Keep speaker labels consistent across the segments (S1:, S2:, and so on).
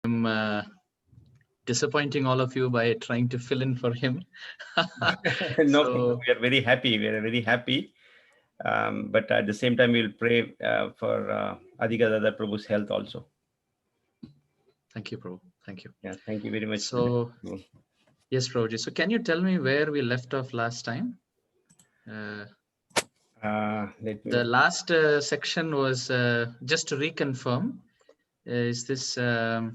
S1: I'm disappointing all of you by trying to fill in for him.
S2: No,
S1: So,
S2: we are very happy. We are very happy. But at the same time, we'll pray for Adhika Dada Prabhu's health also.
S1: thank you, Prabhu. Thank you.
S2: Yeah, thank you very much.
S1: So, yes, Prabhuji. So, can you tell me where we left off last time? The last section was just to reconfirm. Is this the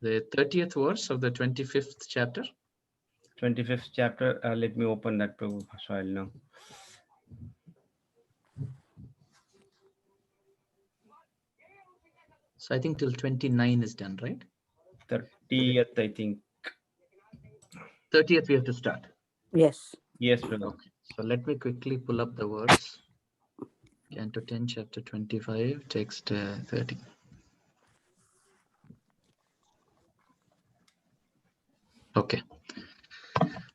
S1: 30th verse of the 25th chapter?
S2: 25th chapter. Let me open that, Prabhu, so I'll know.
S1: So I think till 29 is done, right?
S2: 30th, I think.
S1: 30th we have to start.
S3: Yes.
S2: Yes, Prabhu.
S1: Okay. So let me quickly pull up the verse. Canto 10, chapter 25, text 30. Okay.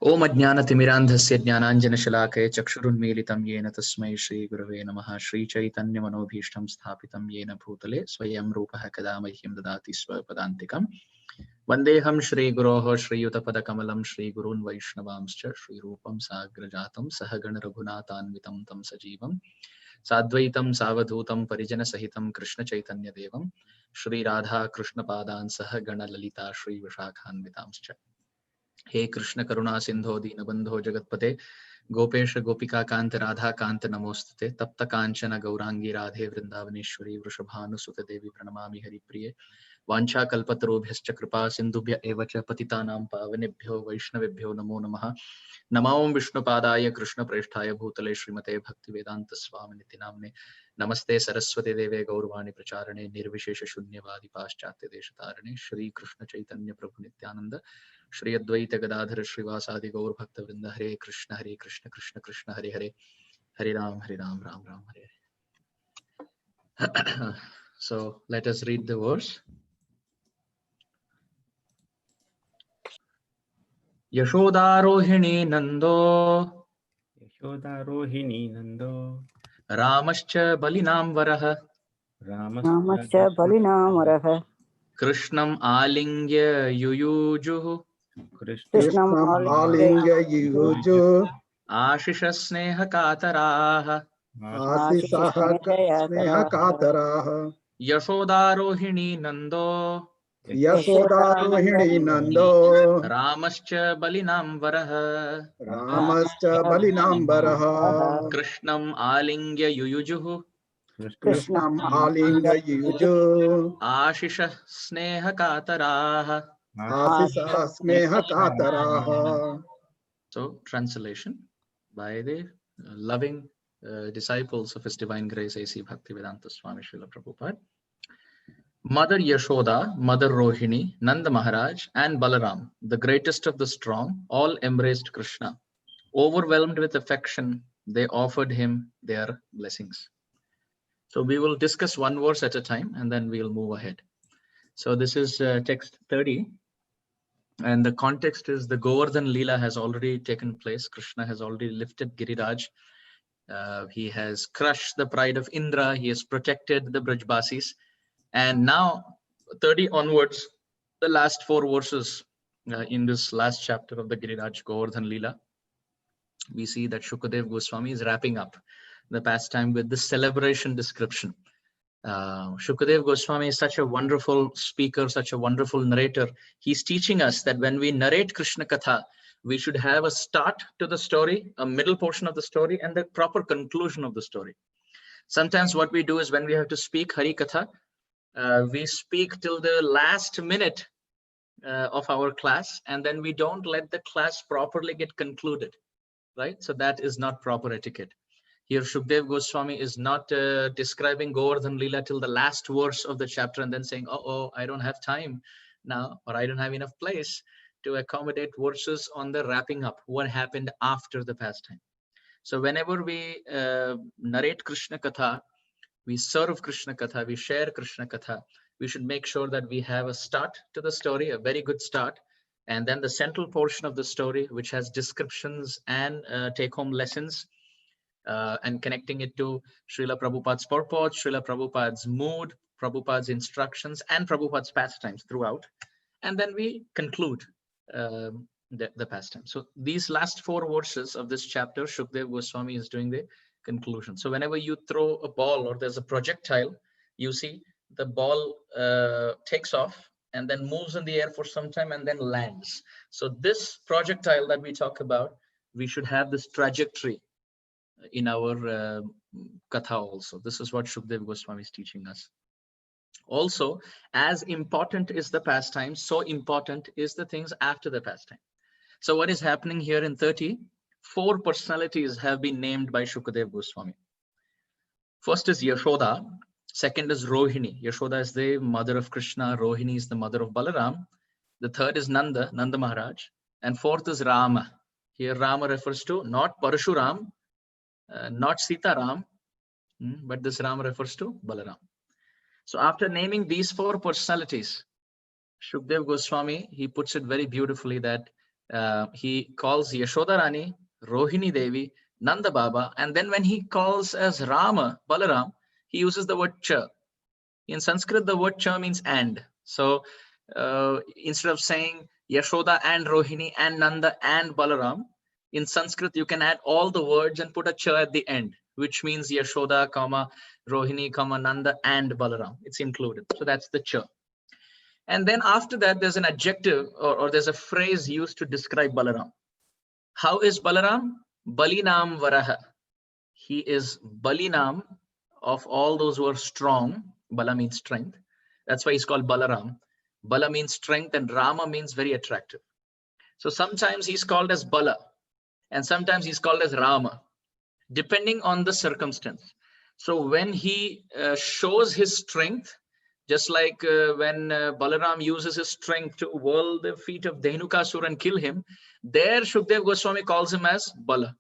S1: Om Ajnanatimirandhasya Jnananjanashalakaya Chakshurunmilitam Yena Tasmai Shri Gurave Namaha Shri Chaitanya Manobhishtam Sthapitam Yena Bhutale Swayam Rupaha Kadamahyam Dadati Swapadantikam Vandeham Shri Guroho Shri Yutapadakamalam Shri Gurun Vaishnavamscha Shri Rupam Sagrajatam Sahagana Raghunathanvitam Tam Sajivam Sadvaitam Savadhutam Parijana Sahitam Krishna Chaitanya Devam Shri Radha Krishna Padan Sahagana Lalita Shri Vishakhanvitamscha हे कृष्ण करुणा सिंधो दीनबंधो जगतपते गोपेश गोपिका कांत राधा कांत नमोस्तुते तप्त कांचन गौरांगी राधे वृंदावनेश्वरी वृषभानुसुते देवी प्रणमामि हरिप्रिये वाञ्छाकल्पतरुभ्यश्च कृपा सिन्धुभ्य एव च पतितानां पावनेभ्यो वैष्णवेभ्यो नमो नमः नमो विष्णुपादाय कृष्णप्रेष्ठाय भूतले श्रीमते भक्तिवेदांत स्वामिनिति नाम्ने नमस्ते सरस्वती देवे गौरवाणी प्रचारणे निर्विशेष शून्यवादी पाश्चात्य देशतारणे श्री कृष्ण चैतन्य प्रभु नित्यानंद श्री अद्वैत गदाधर श्रीवासादि गौर भक्त वृंद हरे Krishna Krishna Krishna Hare Hare Hare Ram Ram Ram Hare Hare. So let us read the verse. Yashodarohini Nando
S2: Yashodarohini Nando
S1: Ramascha Balinam Varaha
S3: Ramascha Balinamaraha
S1: Krishnam Alingya Yuyujuhu
S3: Krishnam
S4: Alingya Yuju
S1: Ashisha Sneha Kataraha
S4: Asisaha Sneha Kataraha
S1: Yashodarohini Nando
S4: Yashodarohini Nando
S1: Ramascha Balinam Varaha
S4: Ramascha Balinambaraha
S1: Krishnam Alingya Yuyujuhu
S4: Krishnam Alingya Yuju
S1: Ashisha Sneha Kataraha.
S4: Asisa Sneha Kataraha.
S1: So, translation by the loving disciples of His Divine Grace A.C. Bhaktivedanta Swami Srila Prabhupada. Mother Yashoda, Mother Rohini, Nanda Maharaj, and Balaram, the greatest of the strong, all embraced Krishna. Overwhelmed with affection, they offered him their blessings. So we will discuss one verse at a time and then we'll move ahead. So this is text 30. And the context is the Govardhan Leela has already taken place. Krishna has already lifted Giriraj. He has crushed the pride of Indra. He has protected the Brajbasis. And now 30 onwards, the last 4 verses in this last chapter of the Giriraj Govardhan Leela, we see that Shukadev Goswami is wrapping up the pastime with the celebration description. Shukadev Goswami is such a wonderful speaker, such a wonderful narrator. He's teaching us that when we narrate Krishna Katha, we should have a start to the story, a middle portion of the story, and the proper conclusion of the story. Sometimes what we do is when we have to speak Hari Katha, we speak till the last minute of our class, and then we don't let the class properly get concluded, right? So that is not proper etiquette. Here, Shukdev Goswami is not describing Govardhan Leela till the last verse of the chapter and then saying, oh, I don't have time now, or I don't have enough place to accommodate verses on the wrapping up, what happened after the pastime. So whenever we narrate Krishna Katha, we serve Krishna Katha, we share Krishna Katha, we should make sure that we have a start to the story, a very good start, and then the central portion of the story, which has descriptions and take-home lessons, and connecting it to Srila Prabhupada's purport, Srila Prabhupada's mood, Prabhupada's instructions and Prabhupada's pastimes throughout. And then we conclude the pastime. So these last 4 verses of this chapter, Shukdev Goswami is doing the conclusion. So whenever you throw a ball or there's a projectile, you see the ball takes off and then moves in the air for some time and then lands. So this projectile that we talk about, we should have this trajectory in our katha also. This is what Shukdev Goswami is teaching us. Also, as important is the pastime, so important is the things after the pastime. So what is happening here in 30? 4 personalities have been named by Shukdev Goswami. First is Yashoda. Second is Rohini. Yashoda is the mother of Krishna. Rohini is the mother of Balaram. The third is Nanda Maharaj. And fourth is Rama. Here Rama refers to not Parashuram, not Sitaram, but this Rama refers to Balaram. So after naming these 4 personalities, Shukdev Goswami, he puts it very beautifully that he calls Yashoda Rani, Rohini Devi, Nanda Baba, and then when he calls as Rama, Balaram, he uses the word cha. In Sanskrit, the word cha means and. So instead of saying Yashoda and Rohini and Nanda and Balaram, in Sanskrit, you can add all the words and put a cha at the end, which means Yashoda, Rohini, Nanda and Balaram. It's included. So that's the cha. And then after that, there's an adjective or there's a phrase used to describe Balaram. How is Balaram? Balinam Varaha. He is Balinam of all those who are strong. Bala means strength. That's why he's called Balaram. Bala means strength and Rama means very attractive. So sometimes he's called as Bala and sometimes he's called as Rama, depending on the circumstance. So when he shows his strength, just like when Balaram uses his strength to whirl the feet of Dhenukasura and kill him, there Shukdev Goswami calls him as Bala.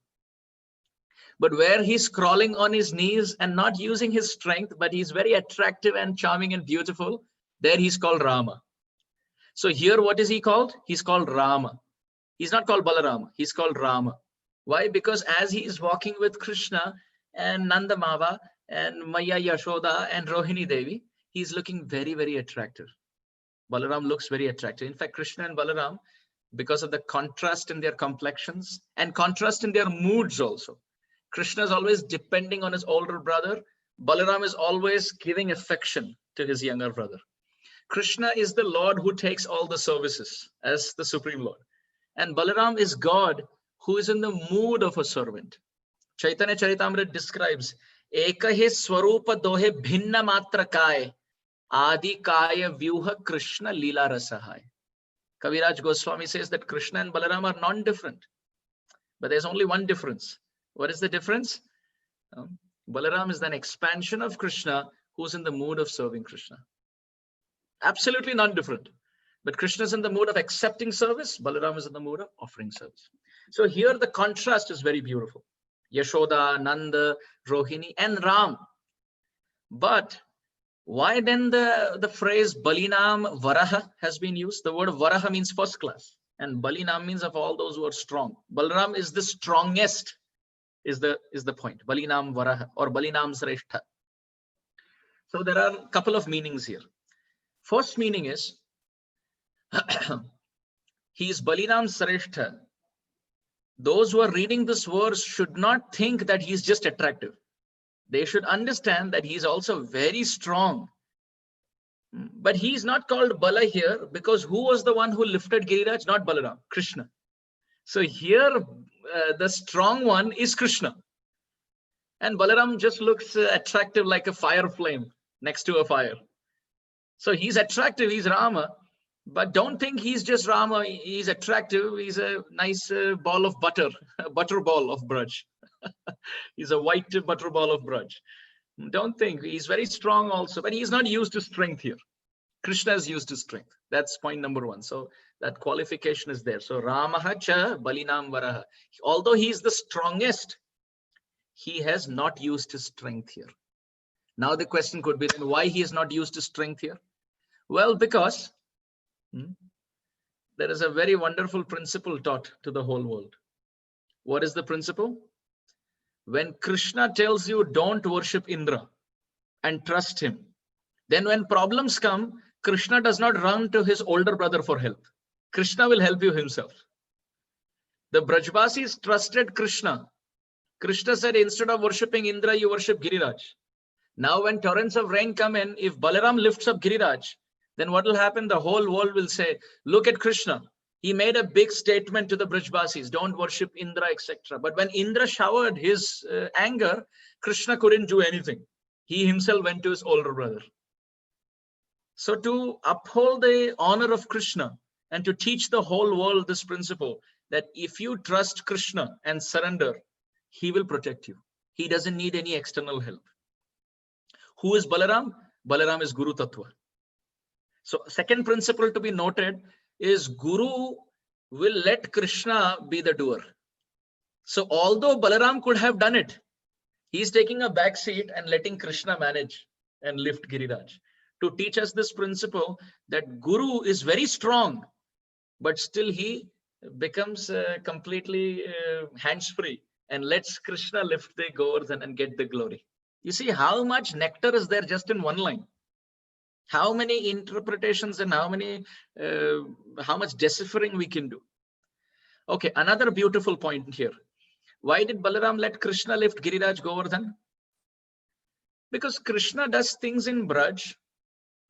S1: But where he's crawling on his knees and not using his strength, but he's very attractive and charming and beautiful, there he's called Rama. So here, what is he called? He's called Rama. He's not called Balarama, he's called Rama. Why? Because as he is walking with Krishna and Nanda Mava and Maya Yashoda and Rohini Devi, he's looking very, very attractive. Balaram looks very attractive. In fact, Krishna and Balaram, because of the contrast in their complexions and contrast in their moods also. Krishna is always depending on his older brother. Balaram is always giving affection to his younger brother. Krishna is the Lord who takes all the services as the Supreme Lord. And Balaram is God who is in the mood of a servant. Chaitanya Charitamrita describes, Ekahe Swarupa Dohe Bhinna Matra Kai, Adi Kaya Vyuha Krishna Leela Rasahai. Kaviraj Goswami says that Krishna and Balaram are non-different. But there's only one difference. What is the difference? Balaram is an expansion of Krishna who's in the mood of serving Krishna. Absolutely non-different. But Krishna is in the mood of accepting service. Balaram is in the mood of offering service. So here the contrast is very beautiful. Yashoda, Nanda, Rohini, and Ram. But why then the phrase Balinam Varaha has been used? The word Varaha means first class. And Balinam means of all those who are strong. Balaram is the strongest. Is the point. Balinam Varaha or Balinam Sreshtha. So there are a couple of meanings here. First meaning is he is Balinam Sreshtha. Those who are reading this verse should not think that he's just attractive. They should understand that he's also very strong. But he's not called Bala here because who was the one who lifted Giriraj? Not Balaram, Krishna. So here the strong one is Krishna. And Balaram just looks attractive like a fire flame next to a fire. So he's attractive, he's Rama. But don't think he's just Rama, he's attractive, he's a nice ball of butter, a butter ball of Braj. He's a white butter ball of Braj. Don't think, he's very strong also, but he's not used to strength here. Krishna is used to strength. That's point number 1. So that qualification is there. So Ramaha cha Balinam Varaha. Although he is the strongest, he has not used his strength here. Now the question could be then why he is not used to strength here? Well, because there is a very wonderful principle taught to the whole world. What is the principle? When Krishna tells you don't worship Indra and trust him, Then when problems come, Krishna does not run to his older brother for help. Krishna will help you himself. The Brajbasis trusted Krishna. Krishna said, instead of worshipping Indra, you worship Giriraj. Now when torrents of rain come in, if Balaram lifts up Giriraj, then what will happen? The whole world will say, look at Krishna. He made a big statement to the Brajbasis, don't worship Indra, etc. But when Indra showered his anger, Krishna couldn't do anything. He himself went to his older brother. So to uphold the honor of Krishna and to teach the whole world this principle, that if you trust Krishna and surrender, he will protect you. He doesn't need any external help. Who is Balaram? Balaram is Guru Tattva. So second principle to be noted is Guru will let Krishna be the doer. So although Balaram could have done it, he's taking a back seat and letting Krishna manage and lift Giriraj, to teach us this principle that Guru is very strong, but still he becomes completely hands-free and lets Krishna lift the Govardhan and get the glory. You see how much nectar is there just in one line. How many interpretations and how much deciphering we can do. Okay, another beautiful point here. Why did Balaram let Krishna lift Giriraj Govardhan? Because Krishna does things in Braj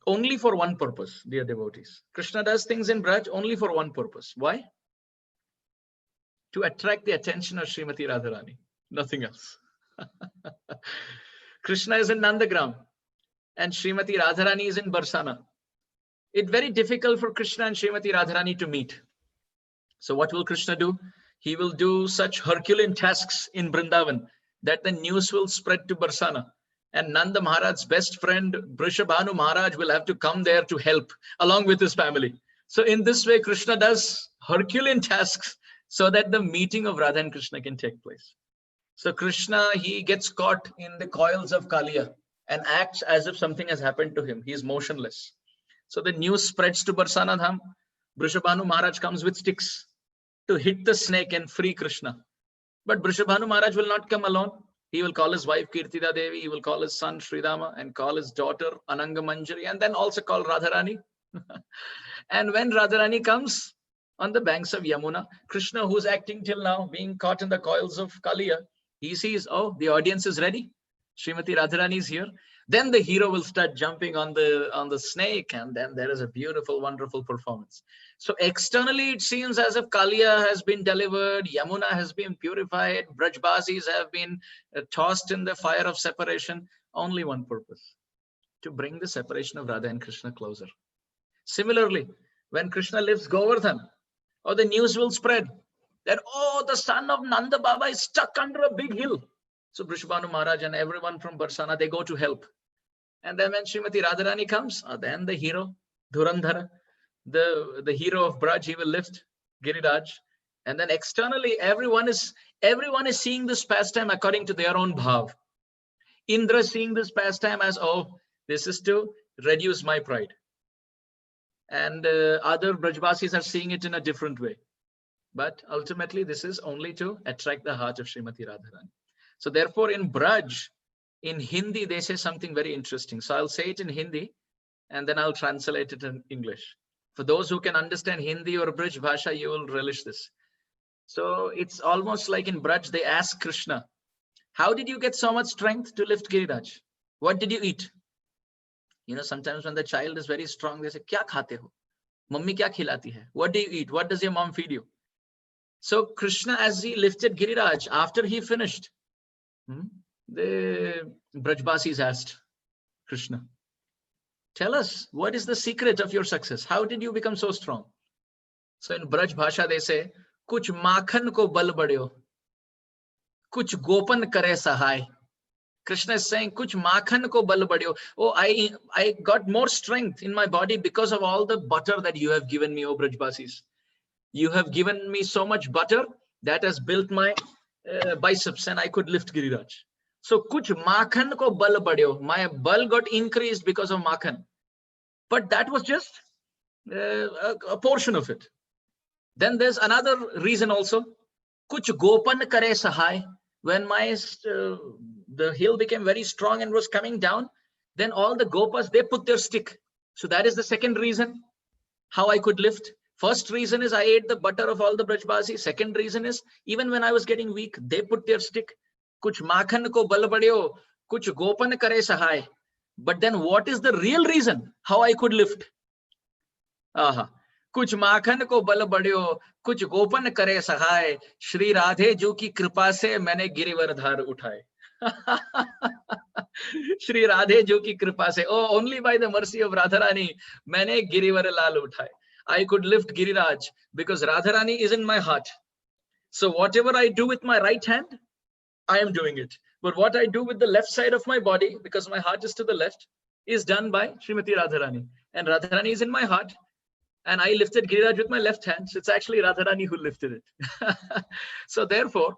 S1: only for one purpose, dear devotees. Krishna does things in Braj only for one purpose. Why? To attract the attention of Srimati Radharani, nothing else. Krishna is in Nandagram and Srimati Radharani is in Barsana. It's very difficult for Krishna and Srimati Radharani to meet. So what will Krishna do? He will do such Herculean tasks in Vrindavan that the news will spread to Barsana. And Nanda Maharaj's best friend, Vrishabhanu Maharaj, will have to come there to help along with his family. So in this way, Krishna does Herculean tasks so that the meeting of Radha and Krishna can take place. So Krishna, he gets caught in the coils of Kaliya and acts as if something has happened to him. He is motionless. So the news spreads to Barsana Dham. Vrishabhanu Maharaj comes with sticks to hit the snake and free Krishna. But Vrishabhanu Maharaj will not come alone. He will call his wife Kirtida Devi, he will call his son Sridhama and call his daughter Ananga Manjari and then also call Radharani. And when Radharani comes on the banks of Yamuna, Krishna, who's acting till now, being caught in the coils of Kaliya, he sees, oh, the audience is ready. Srimati Radharani is here. Then the hero will start jumping on the snake, and then there is a beautiful, wonderful performance. So externally, it seems as if Kaliya has been delivered, Yamuna has been purified, Brajbasis have been tossed in the fire of separation. Only one purpose: to bring the separation of Radha and Krishna closer. Similarly, when Krishna lifts Govardhan, the news will spread that, oh, the son of Nanda Baba is stuck under a big hill. So Vrishabhanu Maharaj and everyone from Barsana, they go to help. And then when Srimati Radharani comes, then the hero, Dhurandhara, the hero of Braj, he will lift Giriraj. And then externally, everyone is seeing this pastime according to their own bhav. Indra is seeing this pastime as, oh, this is to reduce my pride. And other Brajbasis are seeing it in a different way. But ultimately, this is only to attract the heart of Srimati Radharani. So therefore, in Braj, in Hindi, they say something very interesting. So I'll say it in Hindi, and then I'll translate it in English. For those who can understand Hindi or Braj Bhasha, you will relish this. So it's almost like in Braj, they ask Krishna, how did you get so much strength to lift Giriraj? What did you eat? You know, sometimes when the child is very strong, they say, kya khate ho? Mummy kya khilati hai? What do you eat? What does your mom feed you? So Krishna, as he lifted Giriraj, after he finished, the Brajbasis asked Krishna, tell us, what is the secret of your success? How did you become so strong? So in Braj Bhasha, they say, kuch makhan ko bal badyo, kuch gopan kare sahai. Krishna is saying, kuch makhan ko bal badyo. Oh, I got more strength in my body because of all the butter that you have given me, O Brajbasis. You have given me so much butter that has built my biceps and I could lift Giriraj. So kuch makhan ko bal badyo. My bal got increased because of makhan. But that was just a portion of it. Then there's another reason also. Kuch gopan kare sahai. When the hill became very strong and was coming down, Then all the gopas, they put their stick. So that is the second reason how I could lift. First reason is I ate the butter of all the Brajbasi. Second reason is even when I was getting weak, they put their stick. Kuch makhan ko bal badyo, kuch gopan kare sahay. But then what is the real reason how I could lift? Aha. कुछ माखन को बल बढ़ियो, कुछ गोपन करे सहाय, श्री राधे जो की कृपा से मैंने गिरिवर धार उठाए. श्री राधे जो की कृपा से, oh, only by the mercy of Radharani मैंने गिरिवर लाल उठाए. I could lift Giriraj because Radharani is in my heart. So whatever I do with my right hand, I am doing it. But what I do with the left side of my body, because my heart is to the left, is done by Srimati Radharani. And Radharani is in my heart. And I lifted Giriraj with my left hand. So it's actually Radharani who lifted it. So therefore,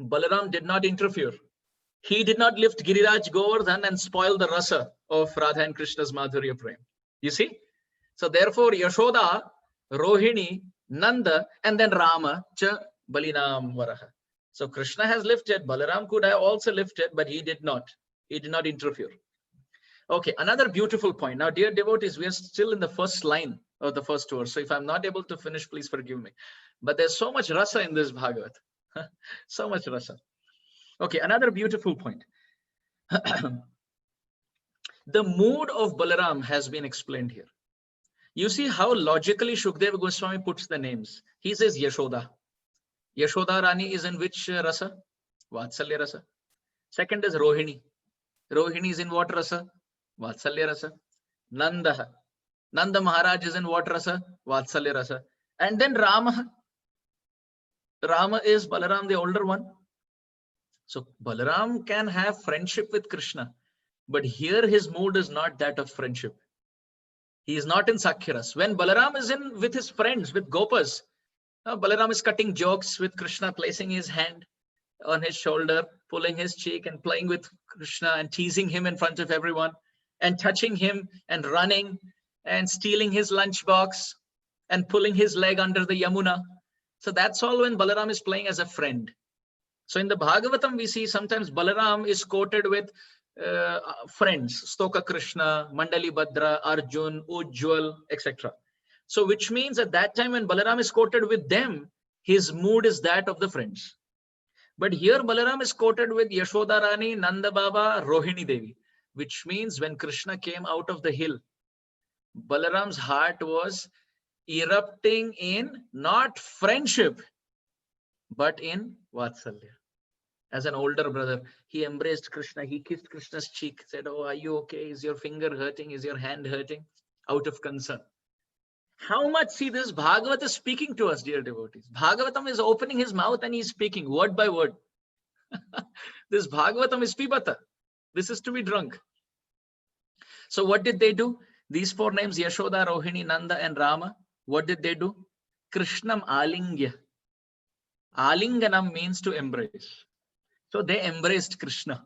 S1: Balaram did not interfere. He did not lift Giriraj Govardhan and spoil the rasa of Radha and Krishna's Madhurya Prem. You see? So therefore, Yashoda, Rohini, Nanda, and then Rama, cha Balinam Varaha. So Krishna has lifted, Balaram could have also lifted, but he did not. He did not interfere. Okay, another beautiful point. Now, dear devotees, we are still in the first line of the first verse. So if I'm not able to finish, please forgive me. But there's so much rasa in this Bhagavat. So much rasa. Okay, another beautiful point. The mood of Balaram has been explained here. You see how logically Shukdev Goswami puts the names. He says Yashoda. Yashoda Rani is in which rasa? Vatsalya rasa. Second is Rohini. Rohini is in what rasa? Vatsalya rasa. Nanda. Nanda Maharaj is in what rasa? Vatsalya rasa. And then Rama. Rama is Balaram, the older one. So Balaram can have friendship with Krishna. But here his mood is not that of friendship. He is not in Sakhiras. When Balaram is in with his friends, with Gopas, Balaram is cutting jokes with Krishna, placing his hand on his shoulder, pulling his cheek and playing with Krishna and teasing him in front of everyone and touching him and running and stealing his lunchbox and pulling his leg under the Yamuna. So that's all when Balaram is playing as a friend. So in the Bhagavatam, we see sometimes Balaram is quoted with friends, Stoka Krishna, Mandali Bhadra, Arjun, Ujjwal, etc. So which means at that time when Balaram is quoted with them, his mood is that of the friends. But here Balaram is quoted with Yashoda Rani, Nanda Baba, Rohini Devi, which means when Krishna came out of the hill, Balaram's heart was erupting in not friendship, but in Vatsalya. As an older brother, he embraced Krishna, he kissed Krishna's cheek, said, "Oh, are you okay? Is your finger hurting? Is your hand hurting?" Out of concern. How much, see, this Bhagavatam is speaking to us, dear devotees. Bhagavatam is opening his mouth and he's speaking word by word. This Bhagavatam is pibata. This is to be drunk. So what did they do? These four names, Yashoda, Rohini, Nanda, and Rama, what did they do? Krishnam Alingya. Alinganam means to embrace. So they embraced Krishna.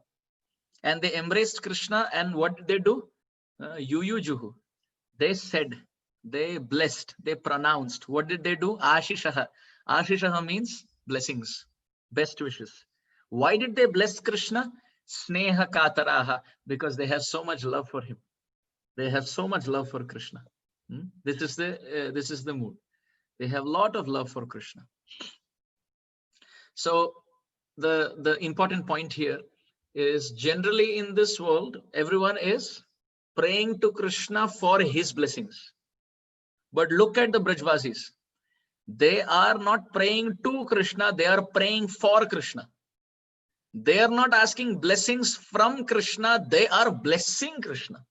S1: And they embraced Krishna, and what did they do? Yuyujuhu. They said, they blessed, they pronounced. What did they do? Ashishaha. Ashishaha means blessings, best wishes. Why did they bless Krishna? Sneha Kataraha. Because they have so much love for him. They have so much love for Krishna. This is the mood. They have a lot of love for Krishna. So the important point here is generally in this world, everyone is praying to Krishna for his blessings. But look at the Brajvasis. They are not praying to Krishna, they are praying for Krishna. They are not asking blessings from Krishna, they are blessing Krishna.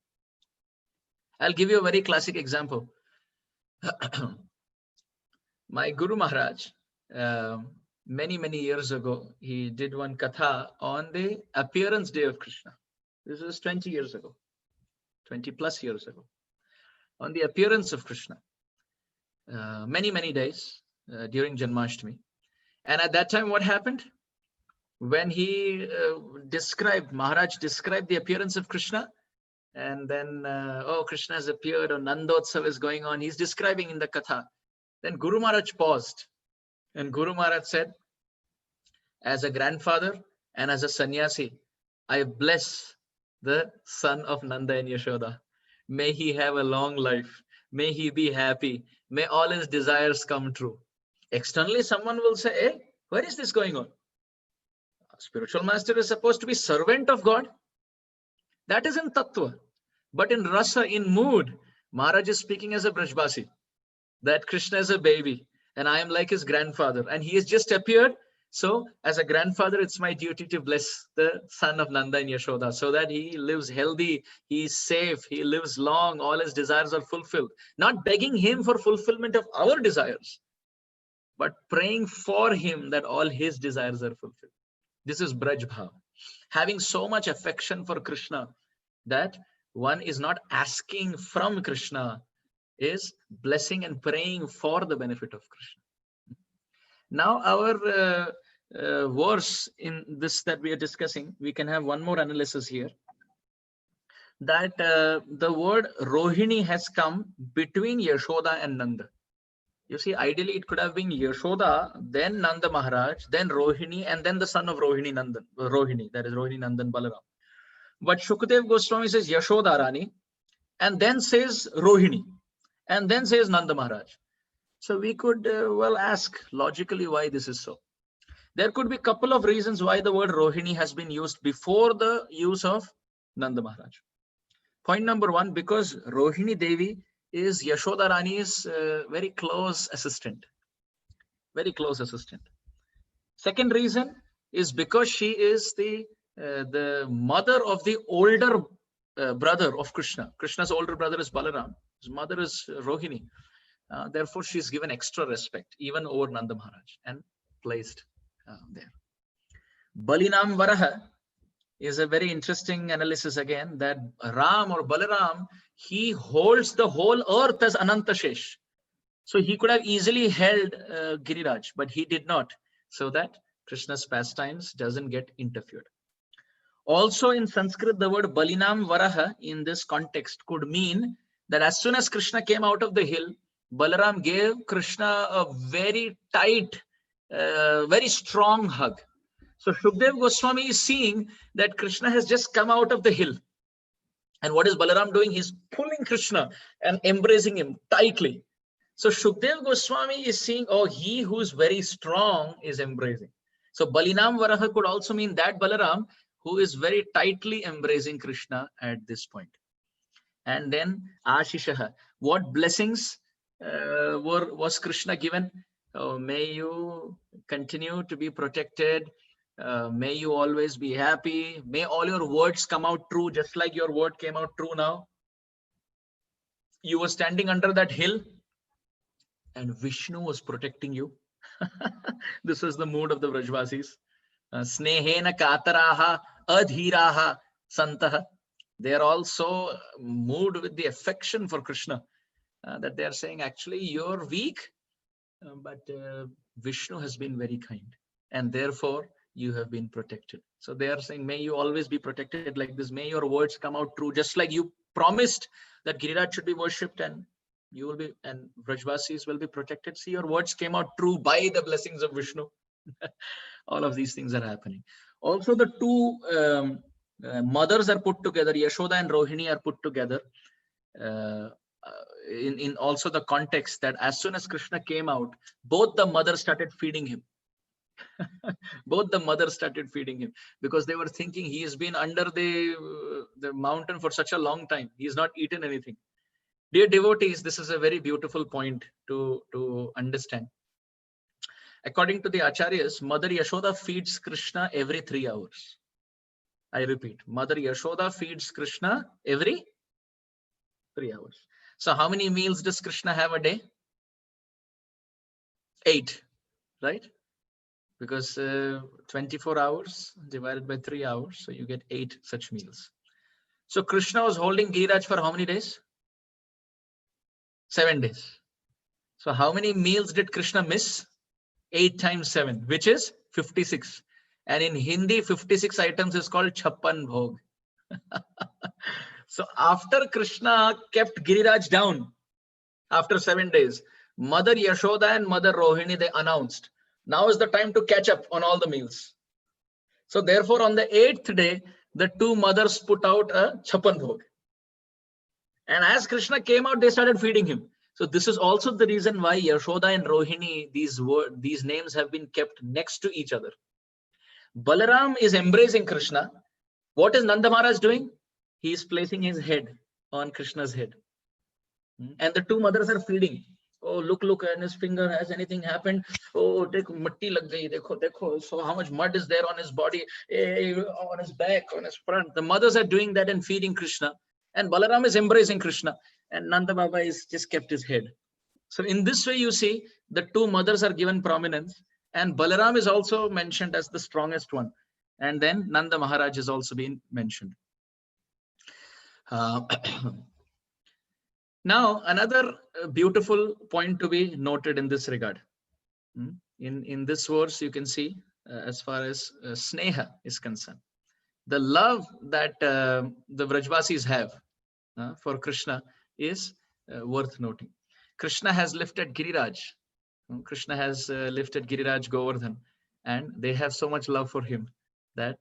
S1: I'll give you a very classic example. My Guru Maharaj, many years ago, he did one katha on the appearance day of Krishna. This was 20 years ago, 20 plus years ago, on the appearance of Krishna. Many days during Janmashtami. And at that time, what happened? When he Maharaj described the appearance of Krishna, and then, Krishna has appeared, or Nandotsav is going on, he's describing in the katha. Then Guru Maharaj paused, and Guru Maharaj said, as a grandfather and as a sannyasi, I bless the son of Nanda and Yashoda. May he have a long life. May he be happy. May all his desires come true. Externally, someone will say, hey, where is this going on? A spiritual master is supposed to be servant of God. That is in Tattva. But in Rasa, in mood, Maharaj is speaking as a Brajbasi, that Krishna is a baby and I am like his grandfather and he has just appeared. So as a grandfather, it's my duty to bless the son of Nanda and Yashoda so that he lives healthy, he's safe, he lives long, all his desires are fulfilled. Not begging him for fulfillment of our desires, but praying for him that all his desires are fulfilled. This is Braj Bhav. Having so much affection for Krishna that one is not asking from Krishna, is blessing and praying for the benefit of Krishna. Now our verse in this that we are discussing, we can have one more analysis here. That the word Rohini has come between Yashoda and Nanda. You see, ideally it could have been Yashoda, then Nanda Maharaj, then Rohini, and then the son of Rohini Nandan. Rohini, that is Rohini Nandan Balaram. But Shukadev Goswami says Yashoda Rani, and then says Rohini, and then says Nanda Maharaj. So we could well ask logically why this is so. There could be a couple of reasons why the word Rohini has been used before the use of Nanda Maharaj. Point number one, because Rohini Devi is Yashoda Rani's very close assistant. Very close assistant. Second reason is because she is the mother of the older brother of Krishna. Krishna's older brother is Balaram. His mother is Rohini. Therefore, she is given extra respect, even over Nanda Maharaj, and placed there. Balinam Varaha is a very interesting analysis again, that Ram or Balaram, he holds the whole earth as Anantashesh. So he could have easily held Giriraj, but he did not, so that Krishna's pastimes doesn't get interfered. Also in Sanskrit, the word Balinam Varaha in this context could mean that as soon as Krishna came out of the hill, Balaram gave Krishna a very tight, very strong hug. So Shukdev Goswami is seeing that Krishna has just come out of the hill. And what is Balaram doing? He's pulling Krishna and embracing him tightly. So Shukdev Goswami is seeing, oh, he who is very strong is embracing. So Balinam Varaha could also mean that Balaram who is very tightly embracing Krishna at this point. And then Ashishaha. What blessings was Krishna given? Oh, may you continue to be protected. May you always be happy. May all your words come out true, just like your word came out true now. You were standing under that hill and Vishnu was protecting you. This is the mood of the Vrajvasis. Snehena kataraha adhiraha santaha. They are also moved with the affection for Krishna. That they are saying, actually, you're weak, but Vishnu has been very kind. And therefore, you have been protected. So they are saying, may you always be protected like this. May your words come out true, just like you promised that Giriraj should be worshipped and you will be, and Vrajvasis will be protected. See, your words came out true by the blessings of Vishnu. All of these things are happening. Also, the two mothers are put together. Yashoda and Rohini are put together. In also the context that as soon as Krishna came out, both the mothers started feeding him. Both the mothers started feeding him because they were thinking he has been under the mountain for such a long time. He has not eaten anything. Dear devotees, this is a very beautiful point to understand. According to the Acharyas, Mother Yashoda feeds Krishna every 3 hours. I repeat, Mother Yashoda feeds Krishna every 3 hours. So how many meals does Krishna have a day? 8, right? Because 24 hours divided by 3 hours, so you get 8 such meals. So Krishna was holding Giriraj for how many days? 7 days. So how many meals did Krishna miss? 8 times 7, which is 56. And in Hindi, 56 items is called Chappan Bhog. So after Krishna kept Giriraj down, after 7 days, Mother Yashoda and Mother Rohini, they announced, now is the time to catch up on all the meals. So therefore, on the 8th day, the two mothers put out a chapan bhog. And as Krishna came out, they started feeding him. So this is also the reason why Yashoda and Rohini, these names have been kept next to each other. Balaram is embracing Krishna. What is Nanda Maharaj doing? He is placing his head on Krishna's head. And the two mothers are feeding. Oh, look, and his finger, has anything happened? Oh, dekho, matti lag gayi, dekho. So how much mud is there on his body, on his back, on his front? The mothers are doing that and feeding Krishna. And Balaram is embracing Krishna. And Nanda Baba is just kept his head. So in this way, you see, the two mothers are given prominence. And Balaram is also mentioned as the strongest one. And then Nanda Maharaj is also being mentioned. Now, another beautiful point to be noted in this regard. In this verse, you can see as far as Sneha is concerned, the love that the Vrajvasis have for Krishna is worth noting. Krishna has lifted Giriraj. Krishna has lifted Giriraj Govardhan, and they have so much love for him that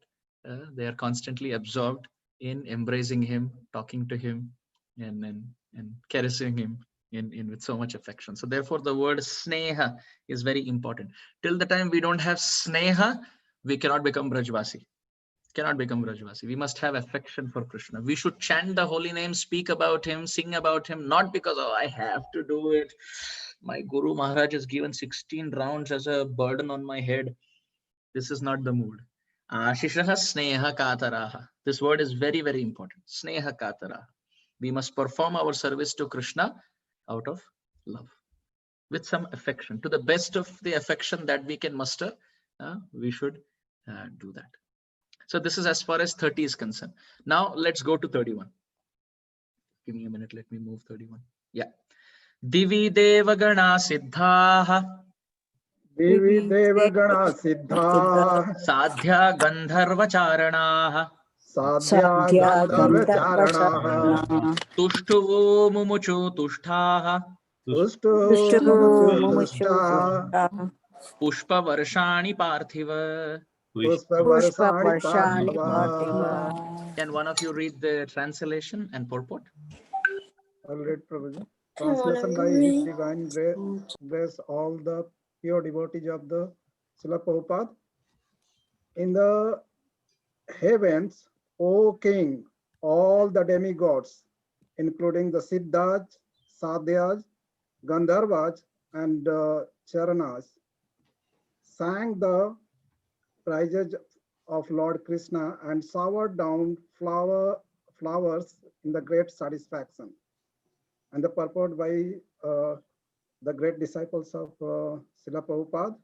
S1: they are constantly absorbed in embracing him, talking to him, and caressing him in with so much affection. So therefore, the word Sneha is very important. Till the time we don't have Sneha, we cannot become Brajvasi. Cannot become Brajvasi. We must have affection for Krishna. We should chant the holy name, speak about him, sing about him, not because, oh, I have to do it. My Guru Maharaj has given 16 rounds as a burden on my head. This is not the mood. Ashishaha Sneha Kataraha. This word is very, very important. Sneha Kataraha. We must perform our service to Krishna out of love, with some affection. To the best of the affection that we can muster, we should do that. So this is as far as 30 is concerned. Now let's go to 31. Give me a minute. Let me move 31. Yeah. Divi Devagana Siddhaha.
S4: Divi Devagana Siddha.
S1: Sadhya Gandharva Charanaha.
S4: Sadhya Gandharvacharanaha.
S1: Tushtuvo Mumuchu Tushtaha.
S4: Tushtu
S1: Pushpa Varshani Parthiva.
S3: Pushpavarshani Parthiva.
S1: Can one of you read the translation and purport?
S4: I'll read, Prabhuji. Translation by His Divine Grace, all the pure devotees of the Srila Prabhupada. In the heavens, O King, all the demigods, including the Siddhas, Sadhyas, Gandharvas, and Charanas, sang the praises of Lord Krishna and showered down flowers in the great satisfaction. And the purport by the great disciples of Srila Prabhupada.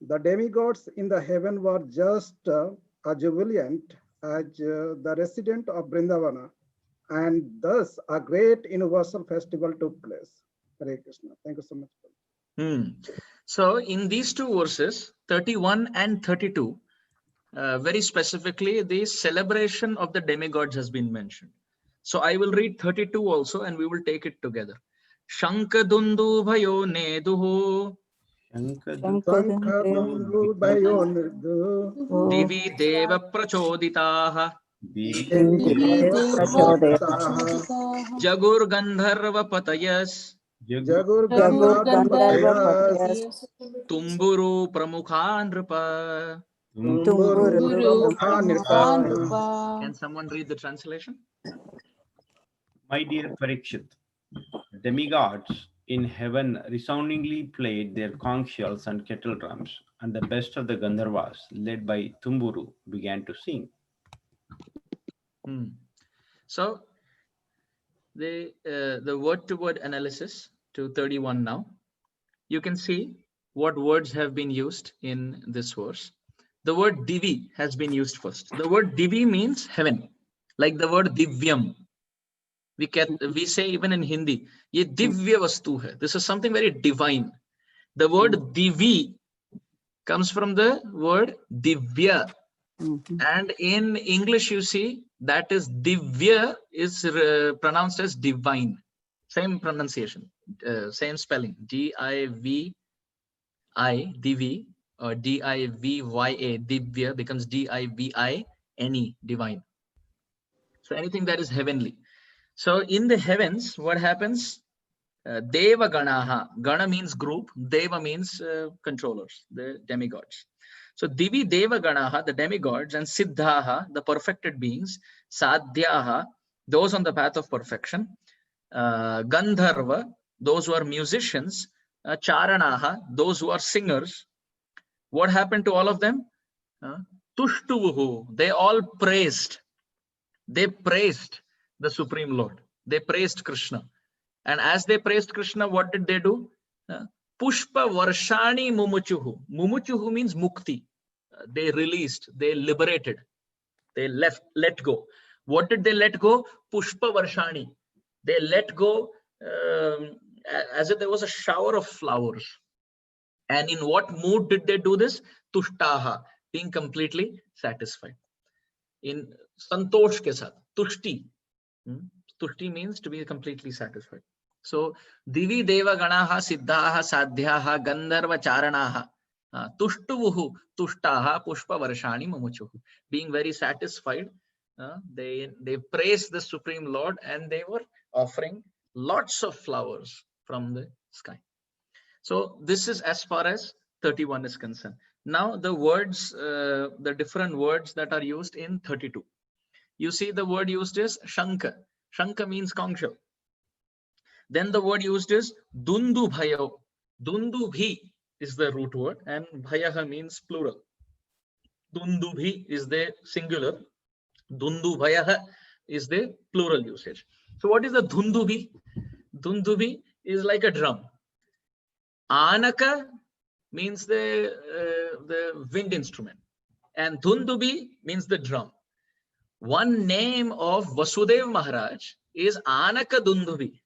S4: The demigods in the heaven were just as jubilant as the resident of Vrindavana, and thus a great universal festival took place. Hare Krishna. Thank you so much.
S1: So in these two verses, 31 and 32, very specifically, the celebration of the demigods has been mentioned. So I will read 32 also, and we will take it together. Shankadundu bhayo neduho. Divi deva prachoditaha. Jagur Gandharva Patayas. Tumburu Pramukha Nripa. Can someone read the translation?
S2: My dear Parikshit, demigods in heaven resoundingly played their conch shells and kettle drums, and the best of the Gandharvas, led by Tumburu, began to sing.
S1: So the word-to-word analysis to 31 now. You can see what words have been used in this verse. The word Divi has been used first. The word Divi means heaven, like the word Divyam. We say even in Hindi, ye divya vastu hai. This is something very divine. The word Divi comes from the word Divya. And in English, you see that is Divya is pronounced as divine. Same pronunciation, same spelling. D-I-V-I, Divi, or D-I-V-Y-A, Divya becomes D-I-V-I-A. any, divine. So anything that is heavenly. So in the heavens, what happens? Deva Ganaha. Gana means group. Deva means controllers, the demigods. So Divi Deva Ganaha, the demigods, and Siddhaha, the perfected beings, Sadhyaha, those on the path of perfection, Gandharva, those who are musicians, Charanaha, those who are singers. What happened to all of them? Tushtuvuhu, they all praised. They praised the Supreme Lord. They praised Krishna. And as they praised Krishna, what did they do? Pushpa Varshani Mumuchuhu. Mumuchuhu means mukti. They released, they liberated, they let go. What did they let go? Pushpa Varshani. They let go as if there was a shower of flowers. And in what mood did they do this? Tushtaha, being completely satisfied. In santosh ke saath, tushti. Tushti means to be completely satisfied. So Divi Deva Ganaha Siddhaha Sadhyaha Gandharva Charanaha Tushtuvuhu Tushtaha Pushpa Varshani Mumuchuhu. Being very satisfied, they praised the Supreme Lord and they were offering lots of flowers from the sky. So this is as far as 31 is concerned. Now the words, the different words that are used in 32. You see the word used is Shanka. Shanka means conch shell. Then the word used is Dundu Bhayo. Dundu Bhi is the root word and Bhayaha means plural. Dundu Bhi is the singular. Dundu Bhayaha is the plural usage. So what is the Dundu Bhi? Dundu Bhi is like a drum. Anaka means the wind instrument. And Dundubi means the drum. One name of Vasudev Maharaj is Anaka Dundubi.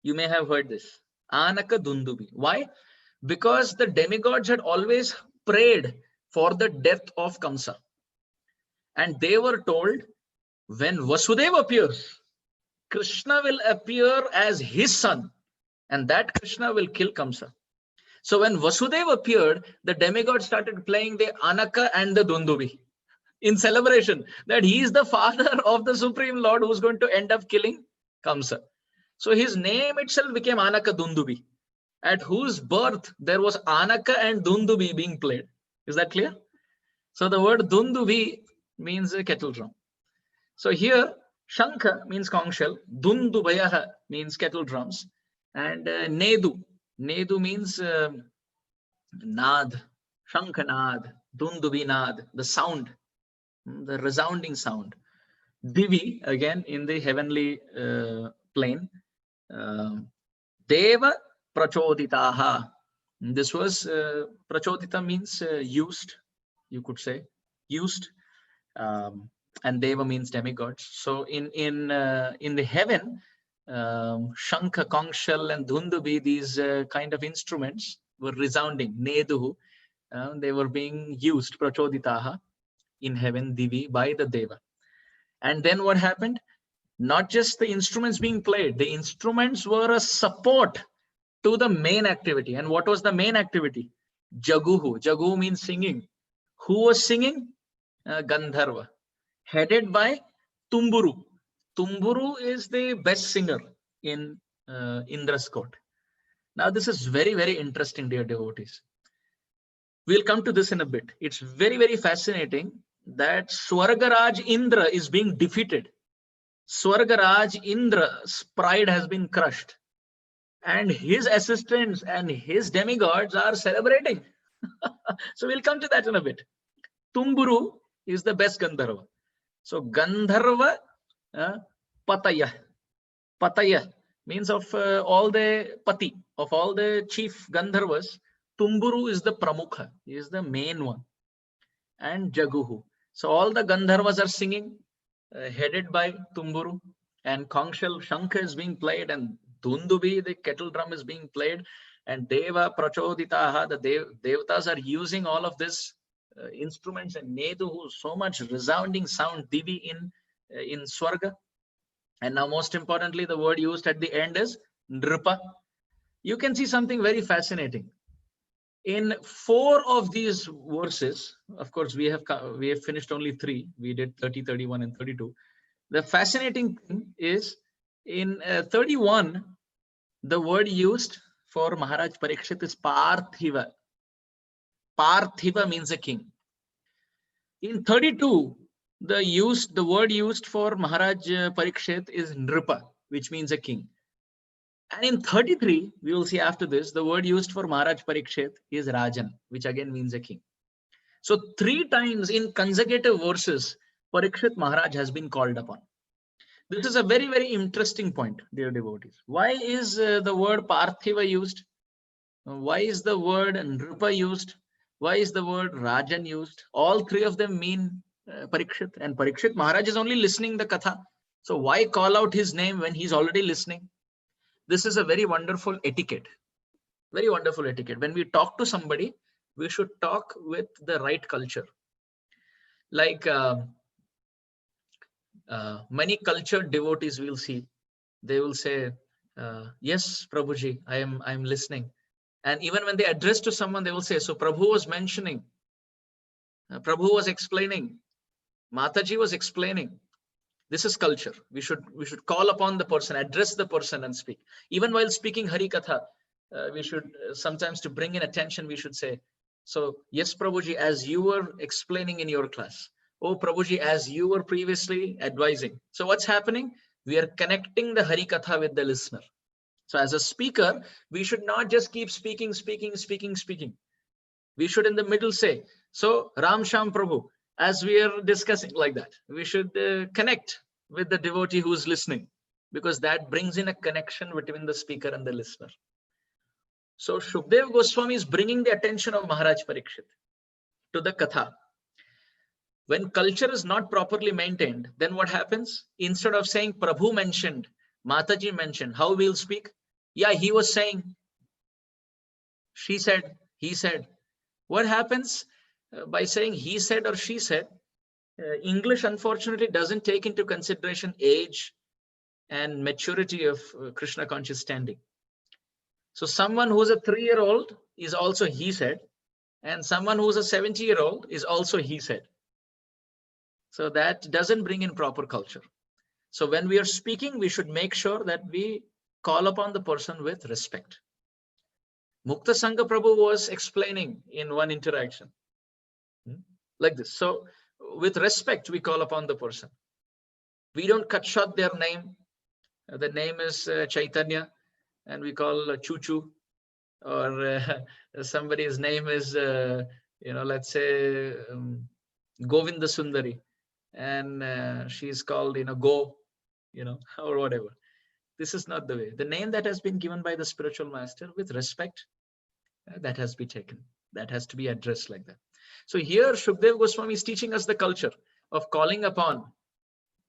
S1: You may have heard this. Anaka Dundubi. Why? Because the demigods had always prayed for the death of Kamsa. And they were told, when Vasudeva appears, Krishna will appear as his son. And that Krishna will kill Kamsa. So when Vasudeva appeared, the demigods started playing the Anaka and the Dundubi in celebration that he is the father of the Supreme Lord who's going to end up killing Kamsa. So his name itself became Anaka Dundubi, at whose birth there was Anaka and Dundubi being played. Is that clear? So the word Dundubi means a kettle drum. So here Shankha means conch shell, Dundubayaha means kettle drums, and Nedu. Nedu means Nad, Shankhanad, Dundubinad, the sound, the resounding sound. Divi, again in the heavenly plane. Deva Prachoditaha. This was Prachodita means used, you could say, used, and Deva means demigods. So in the heaven, Shankha, conch shell, and Dhundubi, these kind of instruments were resounding. Neduhu, they were being used, Prachoditaha, in heaven, Divi, by the Deva. And then what happened? Not just the instruments being played, the instruments were a support to the main activity. And what was the main activity? Jaguhu. Jaguhu means singing. Who was singing? Gandharva, headed by Tumburu. Tumburu is the best singer in Indra's court. Now this is very, very interesting, dear devotees. We'll come to this in a bit. It's very, very fascinating that Swargaraj Indra is being defeated. Swargaraj Indra's pride has been crushed. And his assistants and his demigods are celebrating. So we'll come to that in a bit. Tumburu is the best Gandharva. So Gandharva Pataya. Pataya means of all the Pati, of all the chief Gandharvas, Tumburu is the Pramukha, he is the main one. And Jaguhu. So all the Gandharvas are singing, headed by Tumburu, and conch shell Shankha is being played, and Dundubi, the kettle drum, is being played, and Deva Prachoditaha, the Devatas are using all of this instruments, and Neduhu, so much resounding sound, Divi in Swarga. And now most importantly, the word used at the end is Nripa. You can see something very fascinating. In 4 of these verses, of course, we have finished only 3. We did 30, 31, and 32. The fascinating thing is in 31, the word used for Maharaj Parikshit is Parthiva. Parthiva means a king. In 32, the word used for Maharaj Parikshit is Nripa, which means a king. And in 33, we will see after this, the word used for Maharaj Parikshit is Rajan, which again means a king. So 3 times in consecutive verses, Parikshit Maharaj has been called upon. This is a very, very interesting point, dear devotees. Why is the word Parthiva used? Why is the word Nripa used? Why is the word Rajan used? All 3 of them mean Parikshit, and Parikshit Maharaj is only listening the katha. So why call out his name when he's already listening? This is a very wonderful etiquette. Very wonderful etiquette. When we talk to somebody, we should talk with the right culture. Like many cultured devotees will see, they will say, yes, Prabhuji, I am listening. And even when they address to someone, they will say, so Prabhu was mentioning, Prabhu was explaining, Mataji was explaining. This is culture. We should call upon the person, address the person and speak. Even while speaking Hari Katha, we should sometimes, to bring in attention, we should say, so yes, Prabhuji, as you were explaining in your class, oh Prabhuji, as you were previously advising. So what's happening? We are connecting the Hari Katha with the listener. So as a speaker, we should not just keep speaking. We should in the middle say, so Ram Sham Prabhu, as we are discussing, like that. We should connect with the devotee who's listening, because that brings in a connection between the speaker and the listener. So Shukdev Goswami is bringing the attention of Maharaj Parikshit to the katha. When culture is not properly maintained, then what happens? Instead of saying Prabhu mentioned, Mataji mentioned, how we'll speak? Yeah, he was saying, she said, he said. What happens by saying he said or she said? English, unfortunately, doesn't take into consideration age and maturity of Krishna conscious standing. So someone who's a 3-year-old is also he said, and someone who's a 70-year-old is also he said. So that doesn't bring in proper culture. So when we are speaking, we should make sure that we call upon the person with respect. Mukta Sangha Prabhu was explaining in one interaction like this. So with respect, we call upon the person. We don't cut short their name. The name is Chaitanya, and we call Chuchu, or somebody's name is, let's say Govinda Sundari, and she's called, Go, or whatever. This is not the way. The name that has been given by the spiritual master with respect, that has to be taken. That has to be addressed like that. So here Shukdev Goswami is teaching us the culture of calling upon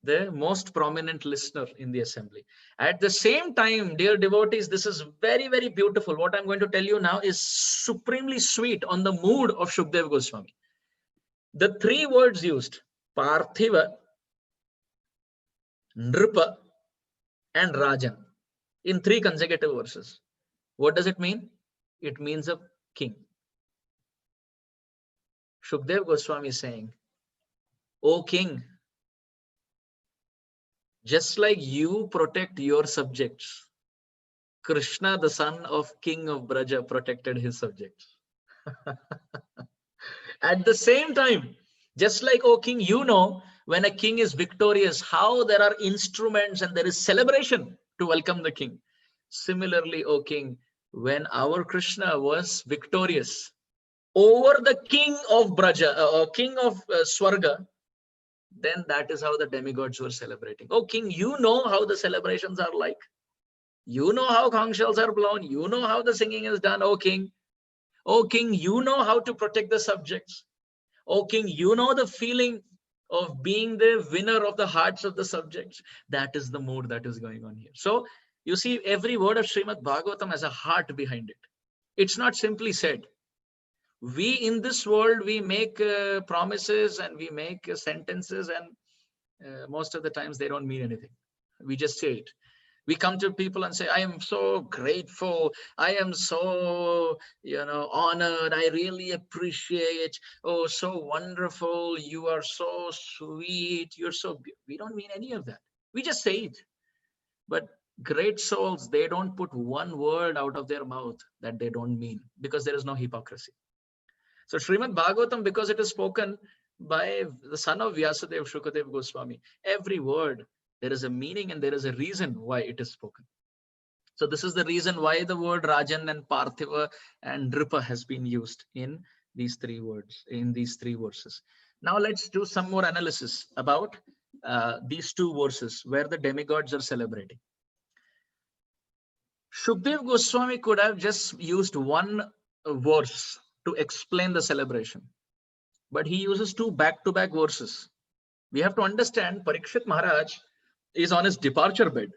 S1: the most prominent listener in the assembly. At the same time, dear devotees, this is very, very beautiful. What I'm going to tell you now is supremely sweet on the mood of Shukdev Goswami. The 3 words used, Parthiva, Nripa, and Rajan, in 3 consecutive verses. What does it mean? It means a king. Shukdev Goswami is saying, O king, just like you protect your subjects, Krishna, the son of King of Braja, protected his subjects. At the same time, just like, O king, when a king is victorious, how there are instruments and there is celebration to welcome the king. Similarly, O king, when our Krishna was victorious over the king of Braja, king of Swarga, then that is how the demigods were celebrating. Oh king, how the celebrations are like. How conch shells are blown. How the singing is done, O king. O king, how to protect the subjects. O king, the feeling of being the winner of the hearts of the subjects. That is the mood that is going on here. So you see, every word of Srimad Bhagavatam has a heart behind it. It's not simply said. We in this world, we make promises and we make sentences, and most of the times they don't mean anything. We just say it. We come to people and say, I am so grateful. I am so, honored. I really appreciate. Oh, so wonderful. You are so sweet. You're so, we don't mean any of that. We just say it. But great souls, they don't put one word out of their mouth that they don't mean, because there is no hypocrisy. So Srimad Bhagavatam, because it is spoken by the son of Vyasadeva, Shukadev Goswami, every word, there is a meaning and there is a reason why it is spoken. So this is the reason why the word Rajan and Parthiva and Nripa has been used in these three words, in these three verses. Now let's do some more analysis about these two verses where the demigods are celebrating. Shukdev Goswami could have just used one verse to explain the celebration, but he uses two back-to-back verses. We have to understand Parikshit Maharaj is on his departure bed.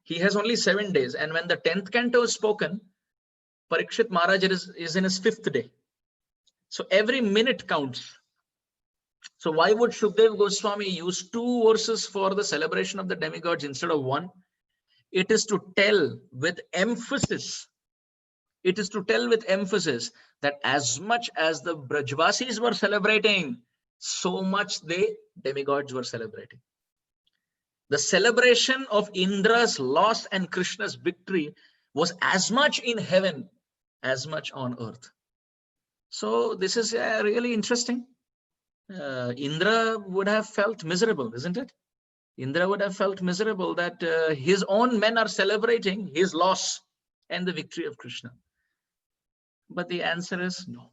S1: He has only 7 days, and when the 10th canto is spoken, Parikshit Maharaj is in his 5th day. So every minute counts. So why would Shukdev Goswami use two verses for the celebration of the demigods instead of one? It is to tell with emphasis. It is to tell with emphasis that as much as the Brajvasis were celebrating, so much the demigods were celebrating. The celebration of Indra's loss and Krishna's victory was as much in heaven as much on earth. So this is really interesting. Indra would have felt miserable, isn't it? Indra would have felt miserable that his own men are celebrating his loss and the victory of Krishna. But the answer is no.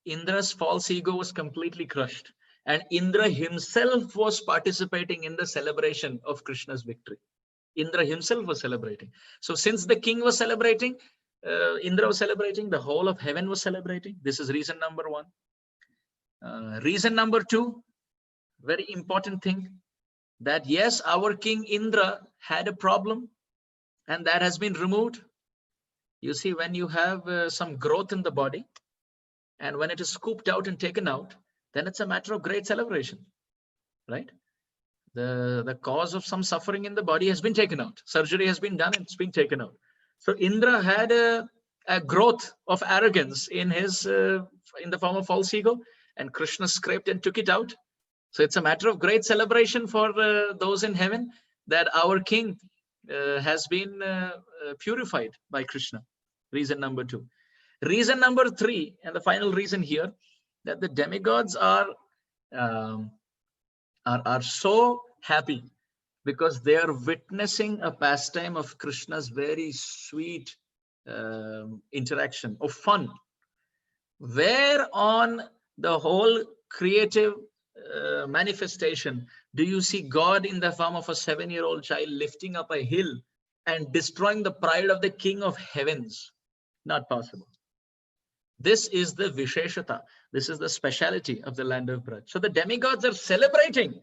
S1: Indra's false ego was completely crushed, and Indra himself was participating in the celebration of Krishna's victory. Indra himself was celebrating. So since the king was celebrating, Indra was celebrating, the whole of heaven was celebrating. This is reason number one. Reason number two, very important thing, that yes, our king Indra had a problem, and that has been removed. You see, when you have some growth in the body, and when it is scooped out and taken out, then it's a matter of great celebration, right? The cause of some suffering in the body has been taken out. Surgery has been done, and it's been taken out. So Indra had a growth of arrogance in his in the form of false ego, and Krishna scraped and took it out. So it's a matter of great celebration for those in heaven that our king has been purified by Krishna. Reason number two. Reason number three, and the final reason here, that the demigods are so happy because they are witnessing a pastime of Krishna's very sweet interaction of fun, where on the whole creative manifestation do you see God in the form of a 7-year-old child lifting up a hill and destroying the pride of the king of heavens? Not possible. This is the Visheshata. This is the speciality of the land of Braj. So the demigods are celebrating.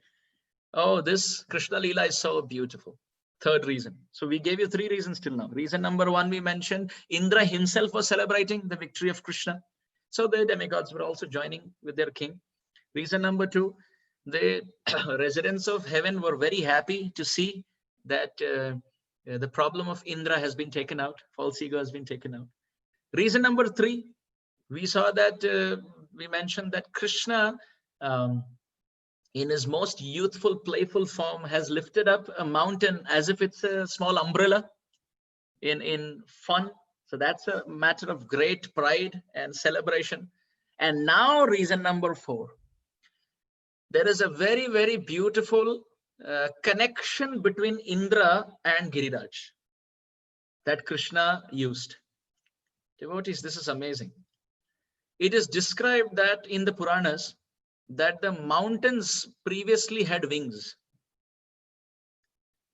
S1: Oh, this Krishna Leela is so beautiful. Third reason. So we gave you 3 reasons till now. Reason number 1, we mentioned Indra himself was celebrating the victory of Krishna. So the demigods were also joining with their king. Reason number 2, the residents of heaven were very happy to see that the problem of Indra has been taken out. False ego has been taken out. Reason number 3, we saw that we mentioned that Krishna, in his most youthful, playful form, has lifted up a mountain as if it's a small umbrella in fun. So that's a matter of great pride and celebration. And now reason number 4, there is a very, very beautiful connection between Indra and Giriraj that Krishna used. Devotees, this is amazing. It is described that in the Puranas that the mountains previously had wings.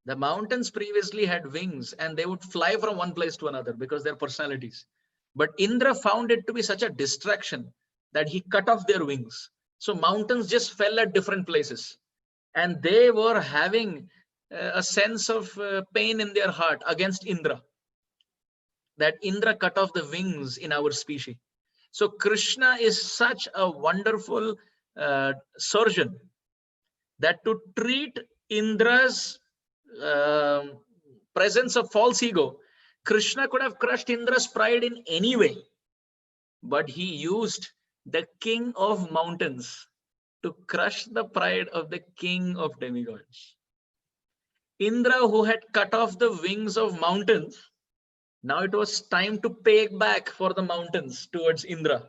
S1: The mountains previously had wings and they would fly from one place to another because they're personalities. But Indra found it to be such a distraction that he cut off their wings. So mountains just fell at different places. And they were having a sense of pain in their heart against Indra. That Indra cut off the wings in our species. So Krishna is such a wonderful surgeon that to treat Indra's presence of false ego, Krishna could have crushed Indra's pride in any way, but he used the king of mountains to crush the pride of the king of demigods. Indra, who had cut off the wings of mountains, now it was time to pay back for the mountains towards Indra.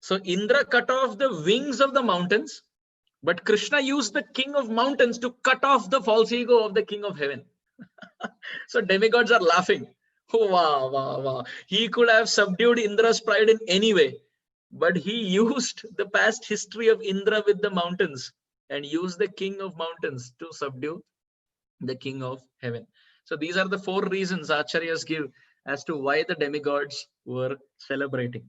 S1: So Indra cut off the wings of the mountains, but Krishna used the king of mountains to cut off the false ego of the king of heaven. So demigods are laughing. Oh, wow, wow, wow. He could have subdued Indra's pride in any way, but he used the past history of Indra with the mountains and used the king of mountains to subdue the king of heaven. So these are the 4 reasons Acharyas give as to why the demigods were celebrating.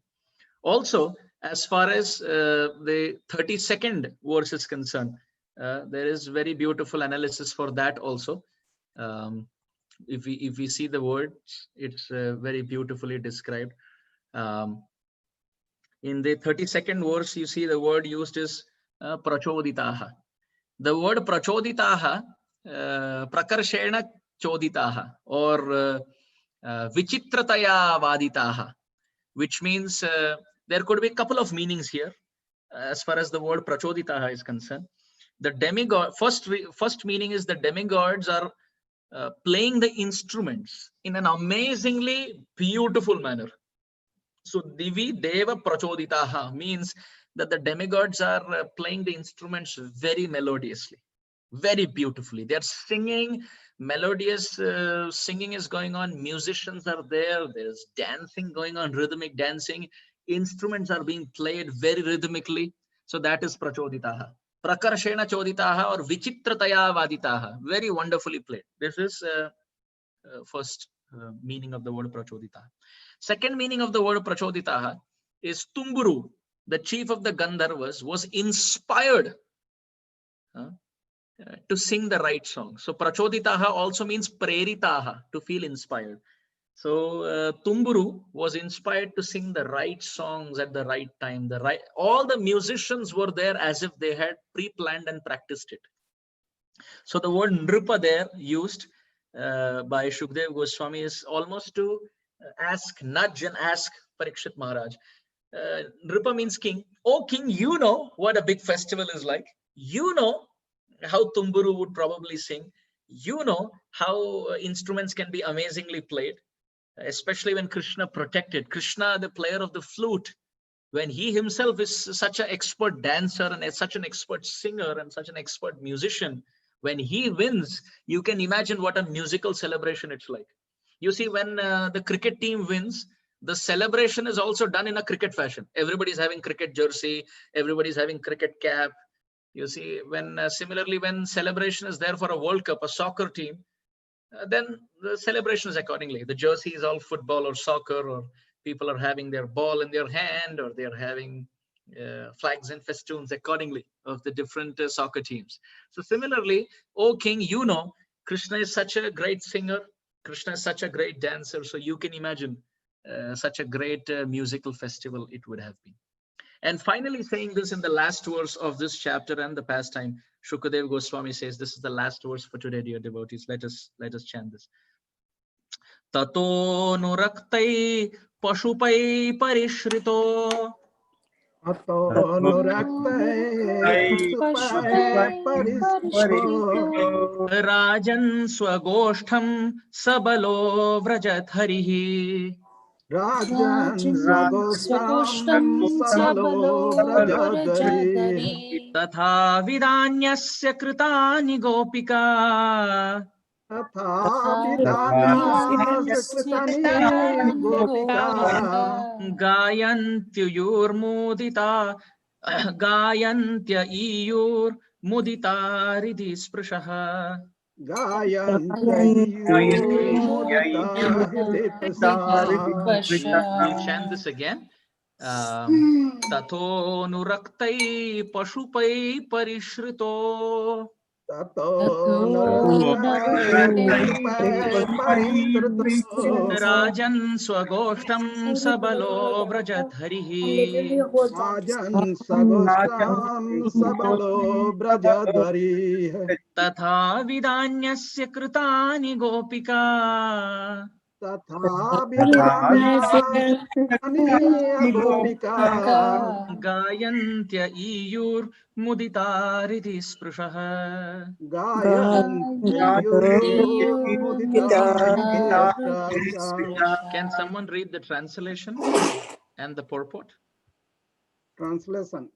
S1: Also, as far as the 32nd verse is concerned, there is very beautiful analysis for that also. If we see the words, it's very beautifully described. In the 32nd verse, you see the word used is prachoditaha. The word prachoditaha, prakarshena choditaha, or vichitrataya vaditaha, which means there could be a couple of meanings here as far as the word prachoditaha is concerned. The demigod, first meaning is the demigods are playing the instruments in an amazingly beautiful manner. So Divi Deva Prachoditaha means that the demigods are playing the instruments very melodiously, very beautifully. They're singing, melodious singing is going on, musicians are there, there's dancing going on, rhythmic dancing, instruments are being played very rhythmically. So that is Prachoditaha. Prakarshena choditaha or vichitrataya vaditaha, very wonderfully played. This is first meaning of the word prachoditaha. Second meaning of the word prachoditaha is Tumburu, the chief of the Gandharvas, was inspired to sing the right song. So prachoditaha also means preritaha, to feel inspired. So Tumburu was inspired to sing the right songs at the right time. All the musicians were there as if they had pre-planned and practiced it. So the word Nripa there used by Shukdev Goswami is almost to nudge and ask Parikshit Maharaj. Nripa means king. Oh king, you know what a big festival is like. You know how Tumburu would probably sing. You know how instruments can be amazingly played. Especially when Krishna protected. Krishna, the player of the flute, when he himself is such an expert dancer and such an expert singer and such an expert musician, when he wins, you can imagine what a musical celebration it's like. You see, when the cricket team wins, the celebration is also done in a cricket fashion. Everybody's having cricket jersey, everybody's having cricket cap. You see, when similarly, when celebration is there for a World Cup, a soccer team, then the celebration is accordingly. The jersey is all football or soccer, or people are having their ball in their hand, or they're having flags and festoons accordingly of the different soccer teams. So similarly, oh king, you know, Krishna is such a great singer, Krishna is such a great dancer. So you can imagine such a great musical festival it would have been. And finally, saying this in the last verse of this chapter and the pastime, Shukadev Goswami says, this is the last verse for today, dear devotees. Let us chant this. Tato nuraktai pashupai parishrito Rajan swagoshtham sabalo vrajadharihi
S4: Rajan Swagoshtam Sabalo Vrajadhari
S1: Tatha vidanyasya kritani gopika
S4: Tatha Vidanyasya Kritani Gopika
S1: Gayantyur mudita Gayantya iyur mudita ridhi sprashaha We'll chant this again. Tato nuraktai pashupai parishrito
S4: Tato parisruto
S1: Rajan Swagoshtam Sabalo Vrajadharihi
S4: Rajan Sagostam Sabalo Brajadvari
S1: Tatha Vidanyasya Kritani Gopika
S4: Tatha Vidanyani Gopika
S1: Gayantya Iyur Muditariti Sprushaha. Can someone read the translation and the purport?
S4: Translation.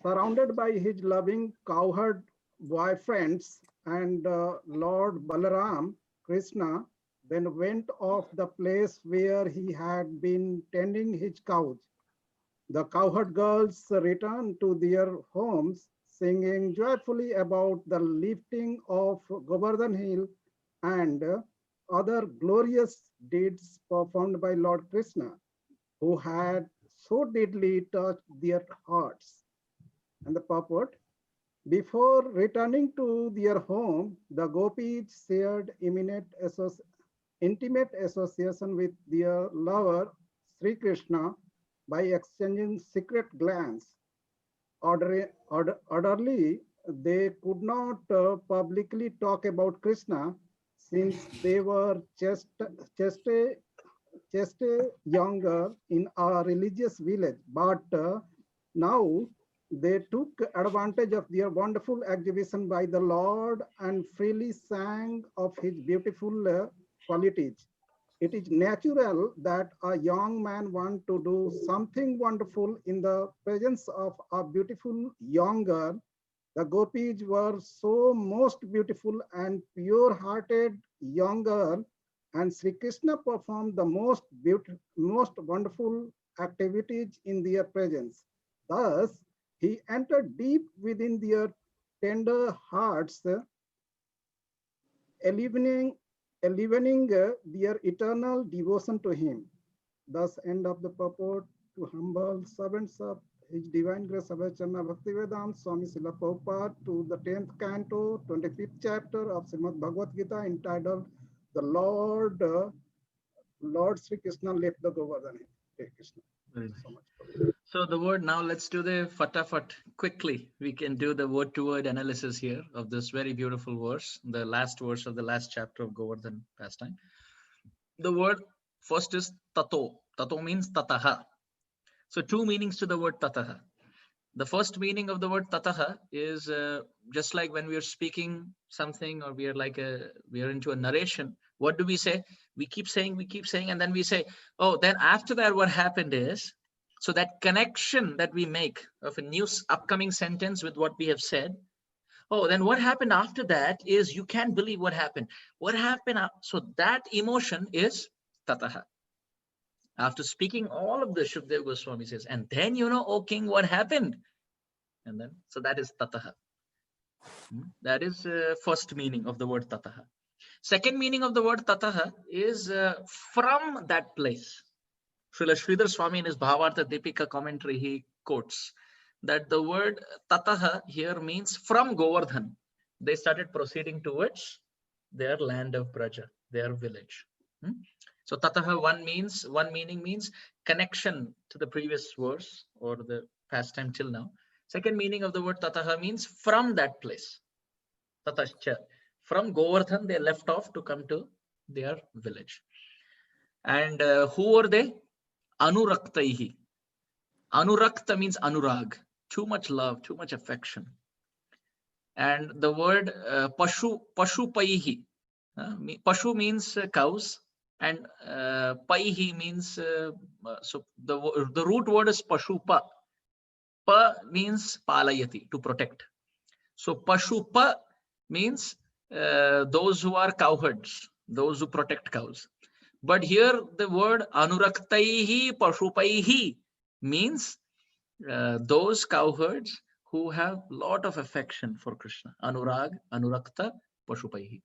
S4: Surrounded by his loving cowherd boyfriends and Lord Balaram, Krishna then went off the place where he had been tending his cows. The cowherd girls returned to their homes, singing joyfully about the lifting of Govardhan Hill and other glorious deeds performed by Lord Krishna, who had so deeply touched their hearts. And the purport: before returning to their home, the gopis shared intimate association with their lover, Sri Krishna, by exchanging secret glances. Orderly, they could not publicly talk about Krishna since they were just younger in a religious village. But now they took advantage of their wonderful exhibition by the Lord and freely sang of his beautiful qualities. It is natural that a young man wants to do something wonderful in the presence of a beautiful young girl. The gopis were so most beautiful and pure-hearted young girl, and Sri Krishna performed the most wonderful activities in their presence. Thus, he entered deep within their tender hearts, enlivening their eternal devotion to him. Thus, end of the purport. To humble servants of His Divine Grace Abhayacharna Bhaktivedanta Swami Srila Prabhupada, to the 10th canto, 25th chapter of Srimad Bhagavad Gita, entitled "The Lord Sri Krishna left the Govardhan." Hare Krishna. Thank you so much.
S1: So the word, now let's do the fatafat quickly. We can do the word to word analysis here of this very beautiful verse, the last verse of the last chapter of Govardhan pastime. The word first is tato. Tato means tataha. So two meanings to the word tataha. The first meaning of the word tataha is just like when we are speaking something, or we are into a narration. What do we say? We keep saying, and then we say, oh, then after that, what happened is, so that connection that we make of a new upcoming sentence with what we have said. Oh, then what happened after that is, you can't believe what happened. What happened? So that emotion is tataha. After speaking all of this, Shukdev Goswami says, and then, O king, what happened? And then, so that is tataha. That is first meaning of the word tataha. Second meaning of the word tataha is from that place. Srila Sridhar Swami in his Bhavartha Deepika commentary, he quotes that the word tataha here means from Govardhan. They started proceeding towards their land of Braja, their village. So tataha, one meaning means connection to the previous verse or the pastime till now. Second meaning of the word tataha means from that place. Tatascha. From Govardhan, they left off to come to their village. And who were they? Anuraktaihi. Anurakta means anurag. Too much love, too much affection. And the word pashupaihi. Pashu means cows, and paihi means, so the root word is pashupa. Pa means palayati, to protect. So pashupa means those who are cowherds, those who protect cows. But here the word anuraktaihi pashupaihi means those cowherds who have lot of affection for Krishna. Anurag, anurakta, pashupaihi.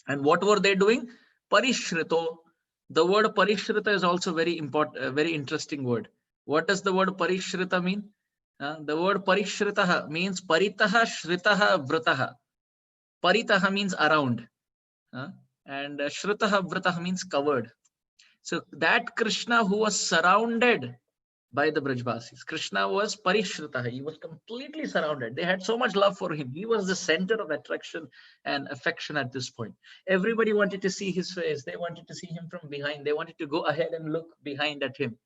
S1: And what were they doing? Parishrito. The word parishrita is also very important, very interesting word. What does the word parishrita mean? The word parishritaha means paritaha, shritaha, vrataha. Paritaha means around. And Shrutaha Vrataha means covered. So that Krishna who was surrounded by the Brajvasis, Krishna was Parishrutaha. He was completely surrounded. They had so much love for him. He was the center of attraction and affection at this point. Everybody wanted to see his face. They wanted to see him from behind. They wanted to go ahead and look behind at him.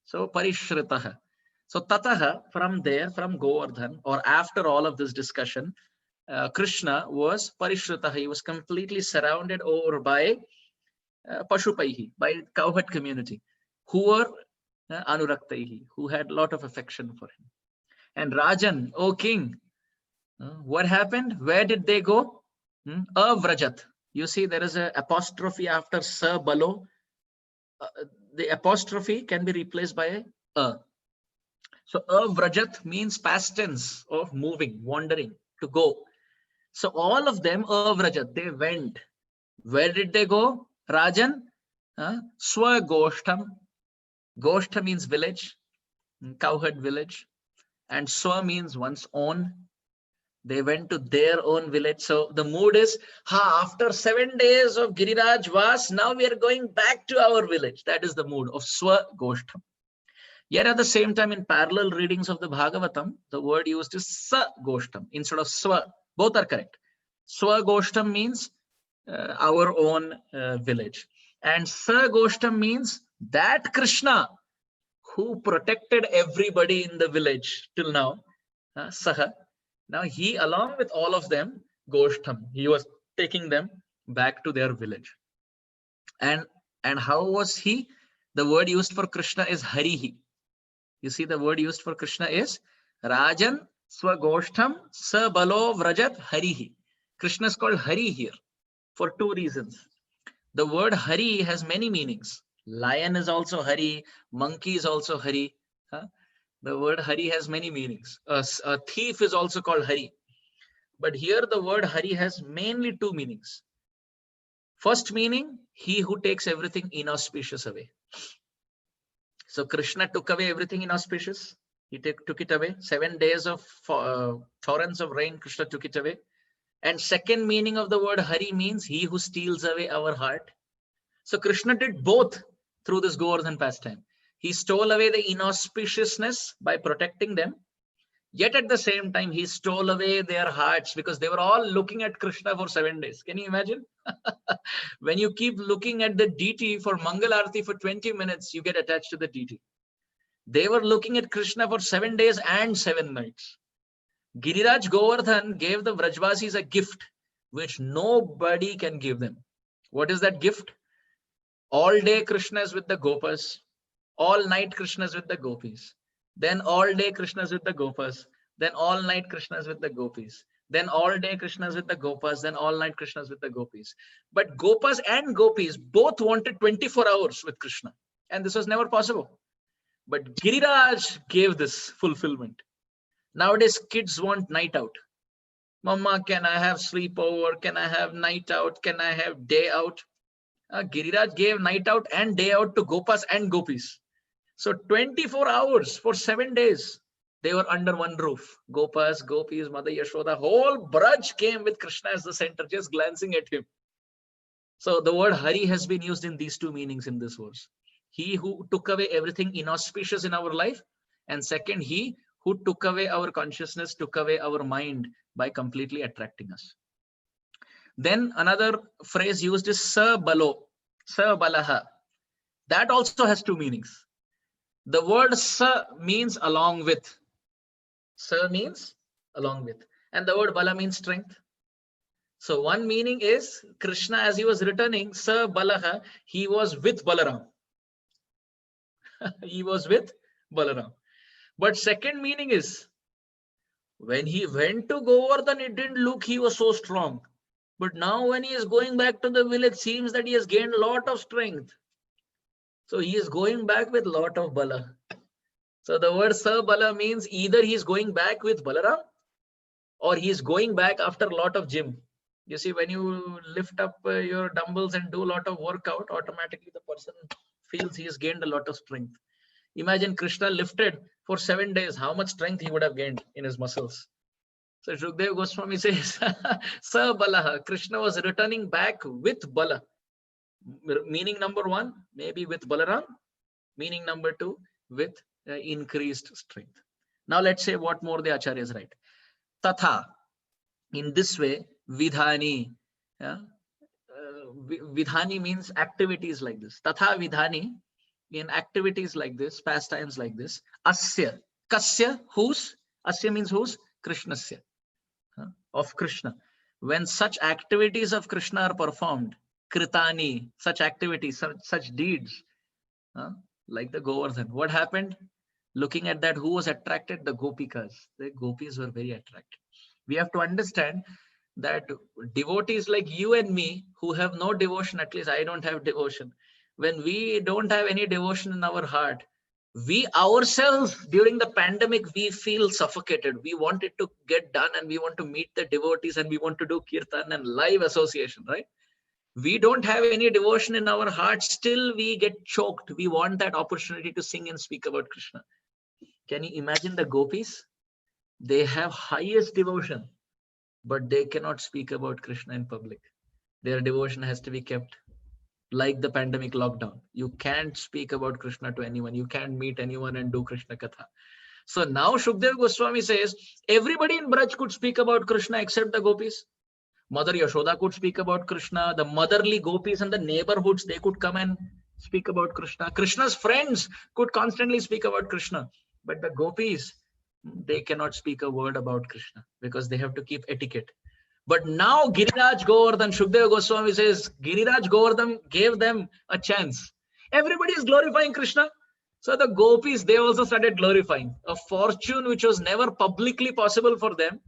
S1: So Parishrutaha. So Tataha, from there, from Govardhan, or after all of this discussion, Krishna was Parishrutaha. He was completely surrounded over by Pashupaihi, by cowherd community, who were Anuraktahi, who had a lot of affection for him. And Rajan, O king, what happened? Where did they go? Avrajat. You see, there is an apostrophe after Sa Balo. The apostrophe can be replaced by a. So avrajat means past tense of moving, wandering, to go. So all of them, avrajat, they went. Where did they go? Rajan, Swagoshtam. Goshta means village, cowherd village. And Swa means one's own. They went to their own village. So the mood is, after 7 days of Giriraj Vas, now we are going back to our village. That is the mood of Swa Goshtam. Yet at the same time, in parallel readings of the Bhagavatam, the word used is Sa Goshtam instead of Swa. Both are correct. Swa Goshtam means our own village. And Sa Goshtam means that Krishna who protected everybody in the village till now, Saha. Now he, along with all of them, Goshtam, he was taking them back to their village. And how was he? The word used for Krishna is Harihi. You see, the word used for Krishna is Rajan Swagoshtam Sa Balo Vrajat Harihi. Krishna is called Hari here for two reasons. The word Hari has many meanings. Lion is also Hari, monkey is also Hari. The word Hari has many meanings. A thief is also called Hari. But here the word Hari has mainly two meanings. First meaning, he who takes everything inauspicious away. So Krishna took away everything inauspicious. He took it away. 7 days of torrents of rain, Krishna took it away. And second meaning of the word Hari means he who steals away our heart. So Krishna did both through this Govardhan pastime. He stole away the inauspiciousness by protecting them. Yet at the same time, he stole away their hearts because they were all looking at Krishna for 7 days. Can you imagine? When you keep looking at the deity for Mangal Arati for 20 minutes, you get attached to the deity. They were looking at Krishna for 7 days and 7 nights. Giriraj Govardhan gave the Vrajvasis a gift which nobody can give them. What is that gift? All day Krishna is with the Gopas. All night Krishna is with the Gopis. Then all day Krishna is with the Gopas. Then all night Krishna is with the Gopis. Then all day Krishna is with the Gopas. Then all night Krishna is with the Gopis. But Gopas and Gopis both wanted 24 hours with Krishna. And this was never possible. But Giriraj gave this fulfillment. Nowadays, kids want night out. Mama, can I have sleepover? Can I have night out? Can I have day out? Giriraj gave night out and day out to Gopas and Gopis. So 24 hours for 7 days, they were under one roof. Gopas, Gopis, Mother Yashoda, whole Braj came with Krishna as the center, just glancing at him. So the word Hari has been used in these two meanings in this verse. He who took away everything inauspicious in our life. And second, he who took away our consciousness, took away our mind by completely attracting us. Then another phrase used is Sa Balo, Sa Balaha. That also has two meanings. The word Sa means along with. Sa means along with. And the word Bala means strength. So one meaning is Krishna, as he was returning, Sa Balaha, he was with Balaram. He was with Balaram. But second meaning is, when he went to Govardhan, it didn't look he was so strong. But now when he is going back to the village, seems that he has gained a lot of strength. So he is going back with a lot of Bala. So the word Sa Bala means either he is going back with Balaram or he is going back after a lot of gym. You see, when you lift up your dumbbells and do a lot of workout, automatically the person feels he has gained a lot of strength. Imagine Krishna lifted for 7 days, how much strength he would have gained in his muscles. So Shukdev Goswami says, Sa Balaha, Krishna was returning back with Bala. Meaning number one, maybe with Balaram. Meaning number two, with increased strength. Now let's say what more the Acharyas write. Tatha, in this way, Vidhani. Yeah? Vidhani means activities like this. Tatha Vidhani, in activities like this, pastimes like this. Asya, Kasya, whose? Asya means whose? Krishnasya. Of Krishna. When such activities of Krishna are performed, Kritani, such activities, such deeds, like the Govardhan. What happened? Looking at that, who was attracted? The Gopikas. The Gopis were very attracted. We have to understand that devotees like you and me who have no devotion, at least I don't have devotion. When we don't have any devotion in our heart, we ourselves during the pandemic, we feel suffocated. We want it to get done and we want to meet the devotees and we want to do kirtan and live association, right? We don't have any devotion in our heart. Still we get choked. We want that opportunity to sing and speak about Krishna. Can you imagine the gopis? They have highest devotion, but they cannot speak about Krishna in public. Their devotion has to be kept like the pandemic lockdown. You can't speak about Krishna to anyone. You can't meet anyone and do Krishna Katha. So now Shukdev Goswami says, everybody in Braj could speak about Krishna except the gopis. Mother Yashoda could speak about Krishna. The motherly gopis in the neighborhoods, they could come and speak about Krishna. Krishna's friends could constantly speak about Krishna. But the gopis, they cannot speak a word about Krishna because they have to keep etiquette. But now Giriraj Govardhan, Shukdev Goswami says, Giriraj Govardhan gave them a chance. Everybody is glorifying Krishna. So the gopis, they also started glorifying. A fortune which was never publicly possible for them,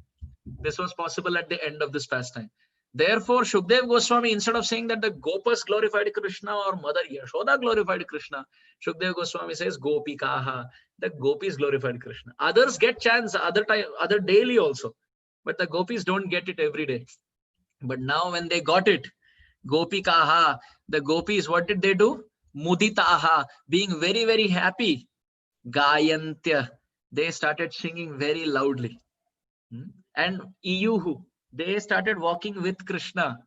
S1: this was possible at the end of this pastime. Therefore, Shukdev Goswami, instead of saying that the Gopas glorified Krishna or Mother Yashoda glorified Krishna, Shukdev Goswami says, Gopikaha, the gopis glorified Krishna. Others get chance other daily also. But the gopis don't get it every day. But now when they got it, Gopikaha, the gopis, what did they do? Muditaha, being very, very happy. Gayantya, they started singing very loudly. And Iyuhu, they started walking with Krishna.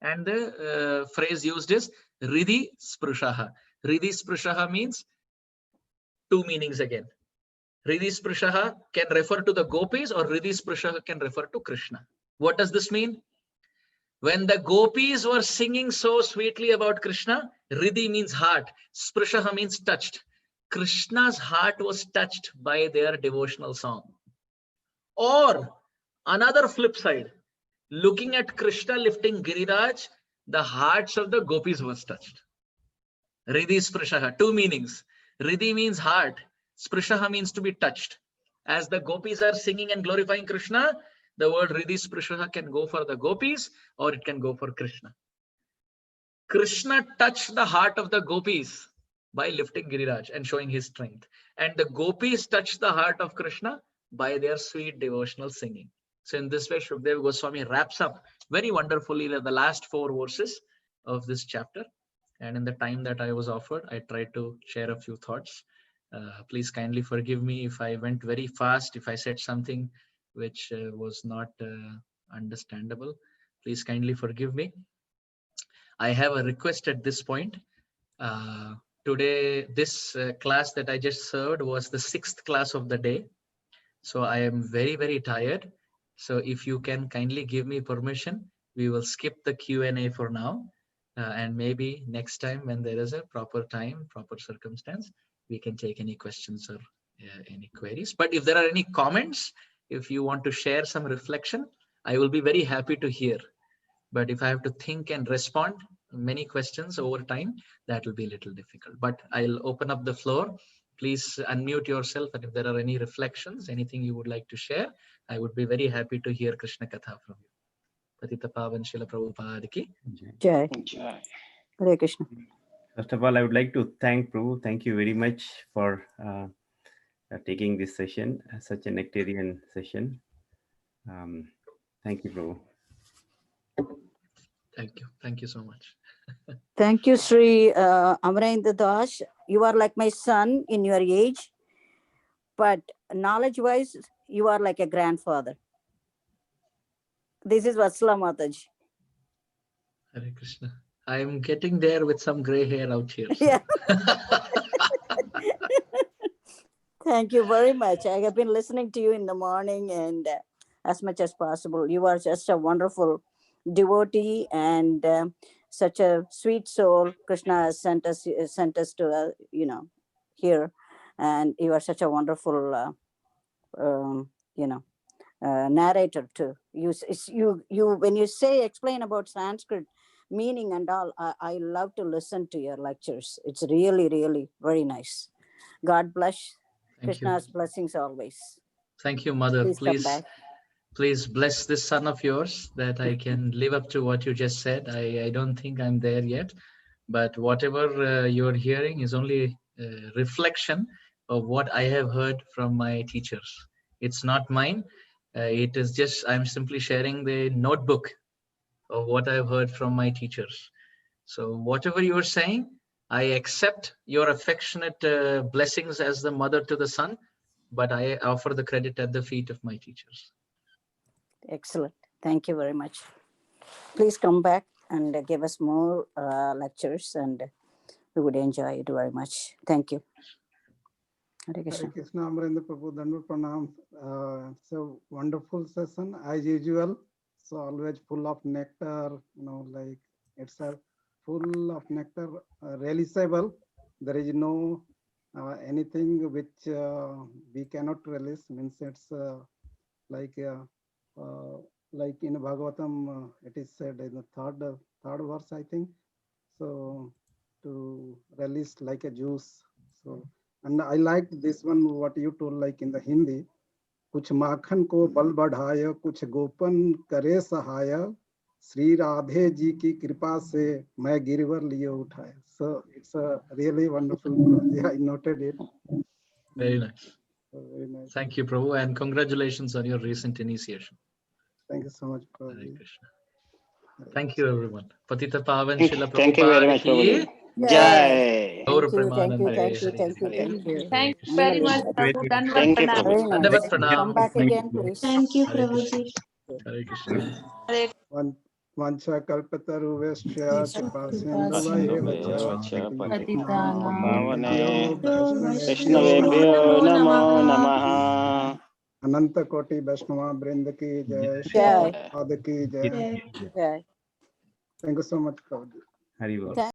S1: And the phrase used is Ridhi Sprushaha. Ridhi Sprushaha means two meanings again. Ridhi Sprushaha can refer to the gopis or Ridhi Sprushaha can refer to Krishna. What does this mean? When the gopis were singing so sweetly about Krishna, Ridhi means heart, Sprushaha means touched. Krishna's heart was touched by their devotional song. Or another flip side, looking at Krishna lifting Giriraj, the hearts of the gopis was touched. Ridhi Sprushaha, two meanings. Ridhi means heart. Sprushaha means to be touched. As the gopis are singing and glorifying Krishna, the word Ridhi Sprushaha can go for the gopis or it can go for Krishna. Krishna touched the heart of the gopis by lifting Giriraj and showing his strength. And the gopis touched the heart of Krishna by their sweet devotional singing. So in this way, Shukdev Goswami wraps up very wonderfully the last 4 verses of this chapter. And in the time that I was offered, I tried to share a few thoughts. Please kindly forgive me if I went very fast, if I said something which was not understandable. Please kindly forgive me. I have a request at this point. Today, this class that I just served was the 6th class of the day. So I am very, very tired. So if you can kindly give me permission, we will skip the Q&A for now. And maybe next time when there is a proper time, proper circumstance, we can take any questions or any queries. But if there are any comments, if you want to share some reflection, I will be very happy to hear. But if I have to think and respond many questions over time, that will be a little difficult. But I'll open up the floor. Please unmute yourself. And if there are any reflections, anything you would like to share, I would be very happy to hear Krishna Katha from you. Patita Pavan Srila Prabhupada ki
S3: Jai. Hare Krishna.
S2: First of all, I would like to thank Prabhu. Thank you very much for taking this session, such a nectarian session. Thank you, Prabhu.
S1: Thank you. Thank you so much.
S3: Thank you, Sri Amarendra Das. You are like my son in your age, but knowledge-wise, you are like a grandfather. This is Vatsala Mataji.
S1: Hare Krishna. I am getting there with some gray hair out here. so-
S3: Yeah. Thank you very much. I have been listening to you in the morning and as much as possible. You are just a wonderful devotee and such a sweet soul. Krishna has sent us to here, and you are such a wonderful narrator too. You when you explain about Sanskrit meaning and all, I love to listen to your lectures. It's really, really very nice. God bless.
S1: Thank you.
S3: Krishna's blessings always.
S1: Thank you, Mother.
S3: Please come back.
S1: Please bless this son of yours that I can live up to what you just said. I don't think I'm there yet, but whatever you're hearing is only a reflection of what I have heard from my teachers. It's not mine. It is just, I'm simply sharing the notebook of what I've heard from my teachers. So whatever you're saying, I accept your affectionate blessings as the mother to the son, but I offer the credit at the feet of my teachers.
S3: Excellent. Thank you very much. Please come back and give us more lectures, and we would enjoy it very much. Thank you. Hare Krishna.
S4: Hare Krishna, Amarendra Prabhu, Dandavat Pranam. It's a wonderful session as usual. So always full of nectar, like it's a full of nectar, releasable. There is no anything which we cannot release. Means it's like in Bhagavatam, it is said in the third verse, I think. So to release like a juice. So, and I like this one, what you told, like in the Hindi, कुछ माखन को बल बढ़ाया, कुछ गोपन करे सहाया, श्री राधे जी की कृपा से मैं गिरवर लिए उठाया. So it's a really wonderful. Yeah, I noted it.
S1: Very nice.
S4: So very nice.
S1: Thank you, Prabhu, and congratulations on your recent initiation.
S4: Thank you so much,
S1: Hare
S4: Prabhuji.
S1: Krishna. Thank you, everyone. Patita Pavan Shila
S5: Thank you very
S1: Prabhupada
S5: much,
S1: ki
S5: Prabhuji.
S3: Jai.
S5: Jai.
S1: Gaur
S3: Thank you, thank you,
S1: Premanande.
S3: thank you,
S5: Hare
S3: thank you,
S5: Hare.
S3: thank you.
S6: Thank you very much, Prabhu. Dandavat
S5: Thank you,
S6: Pranam.
S3: Very
S5: Prabhuji.
S3: nice.
S1: Dandavat Pranam.
S3: Come back
S1: Thank
S3: again,
S1: you.
S3: please.
S6: Thank you,
S1: Hare
S6: Prabhuji.
S1: Krishna. Hare Krishna.
S4: Vancha kalpataruvesya kripa
S6: Kripa
S4: sindhuvaiva cha
S6: Patitanam
S5: Pavane
S4: Vaishnavebhyo
S5: Vaishnavebhyo
S6: Namo
S5: Namo
S6: Namaha.
S5: Namaha.
S4: अनंत कोटि वैष्णवा वृंद की जय, Shri
S3: Jai.
S4: पाद की जय.
S3: Jai.
S4: Thank you so much, Prabhuji.
S2: Hari Bol.
S3: Thank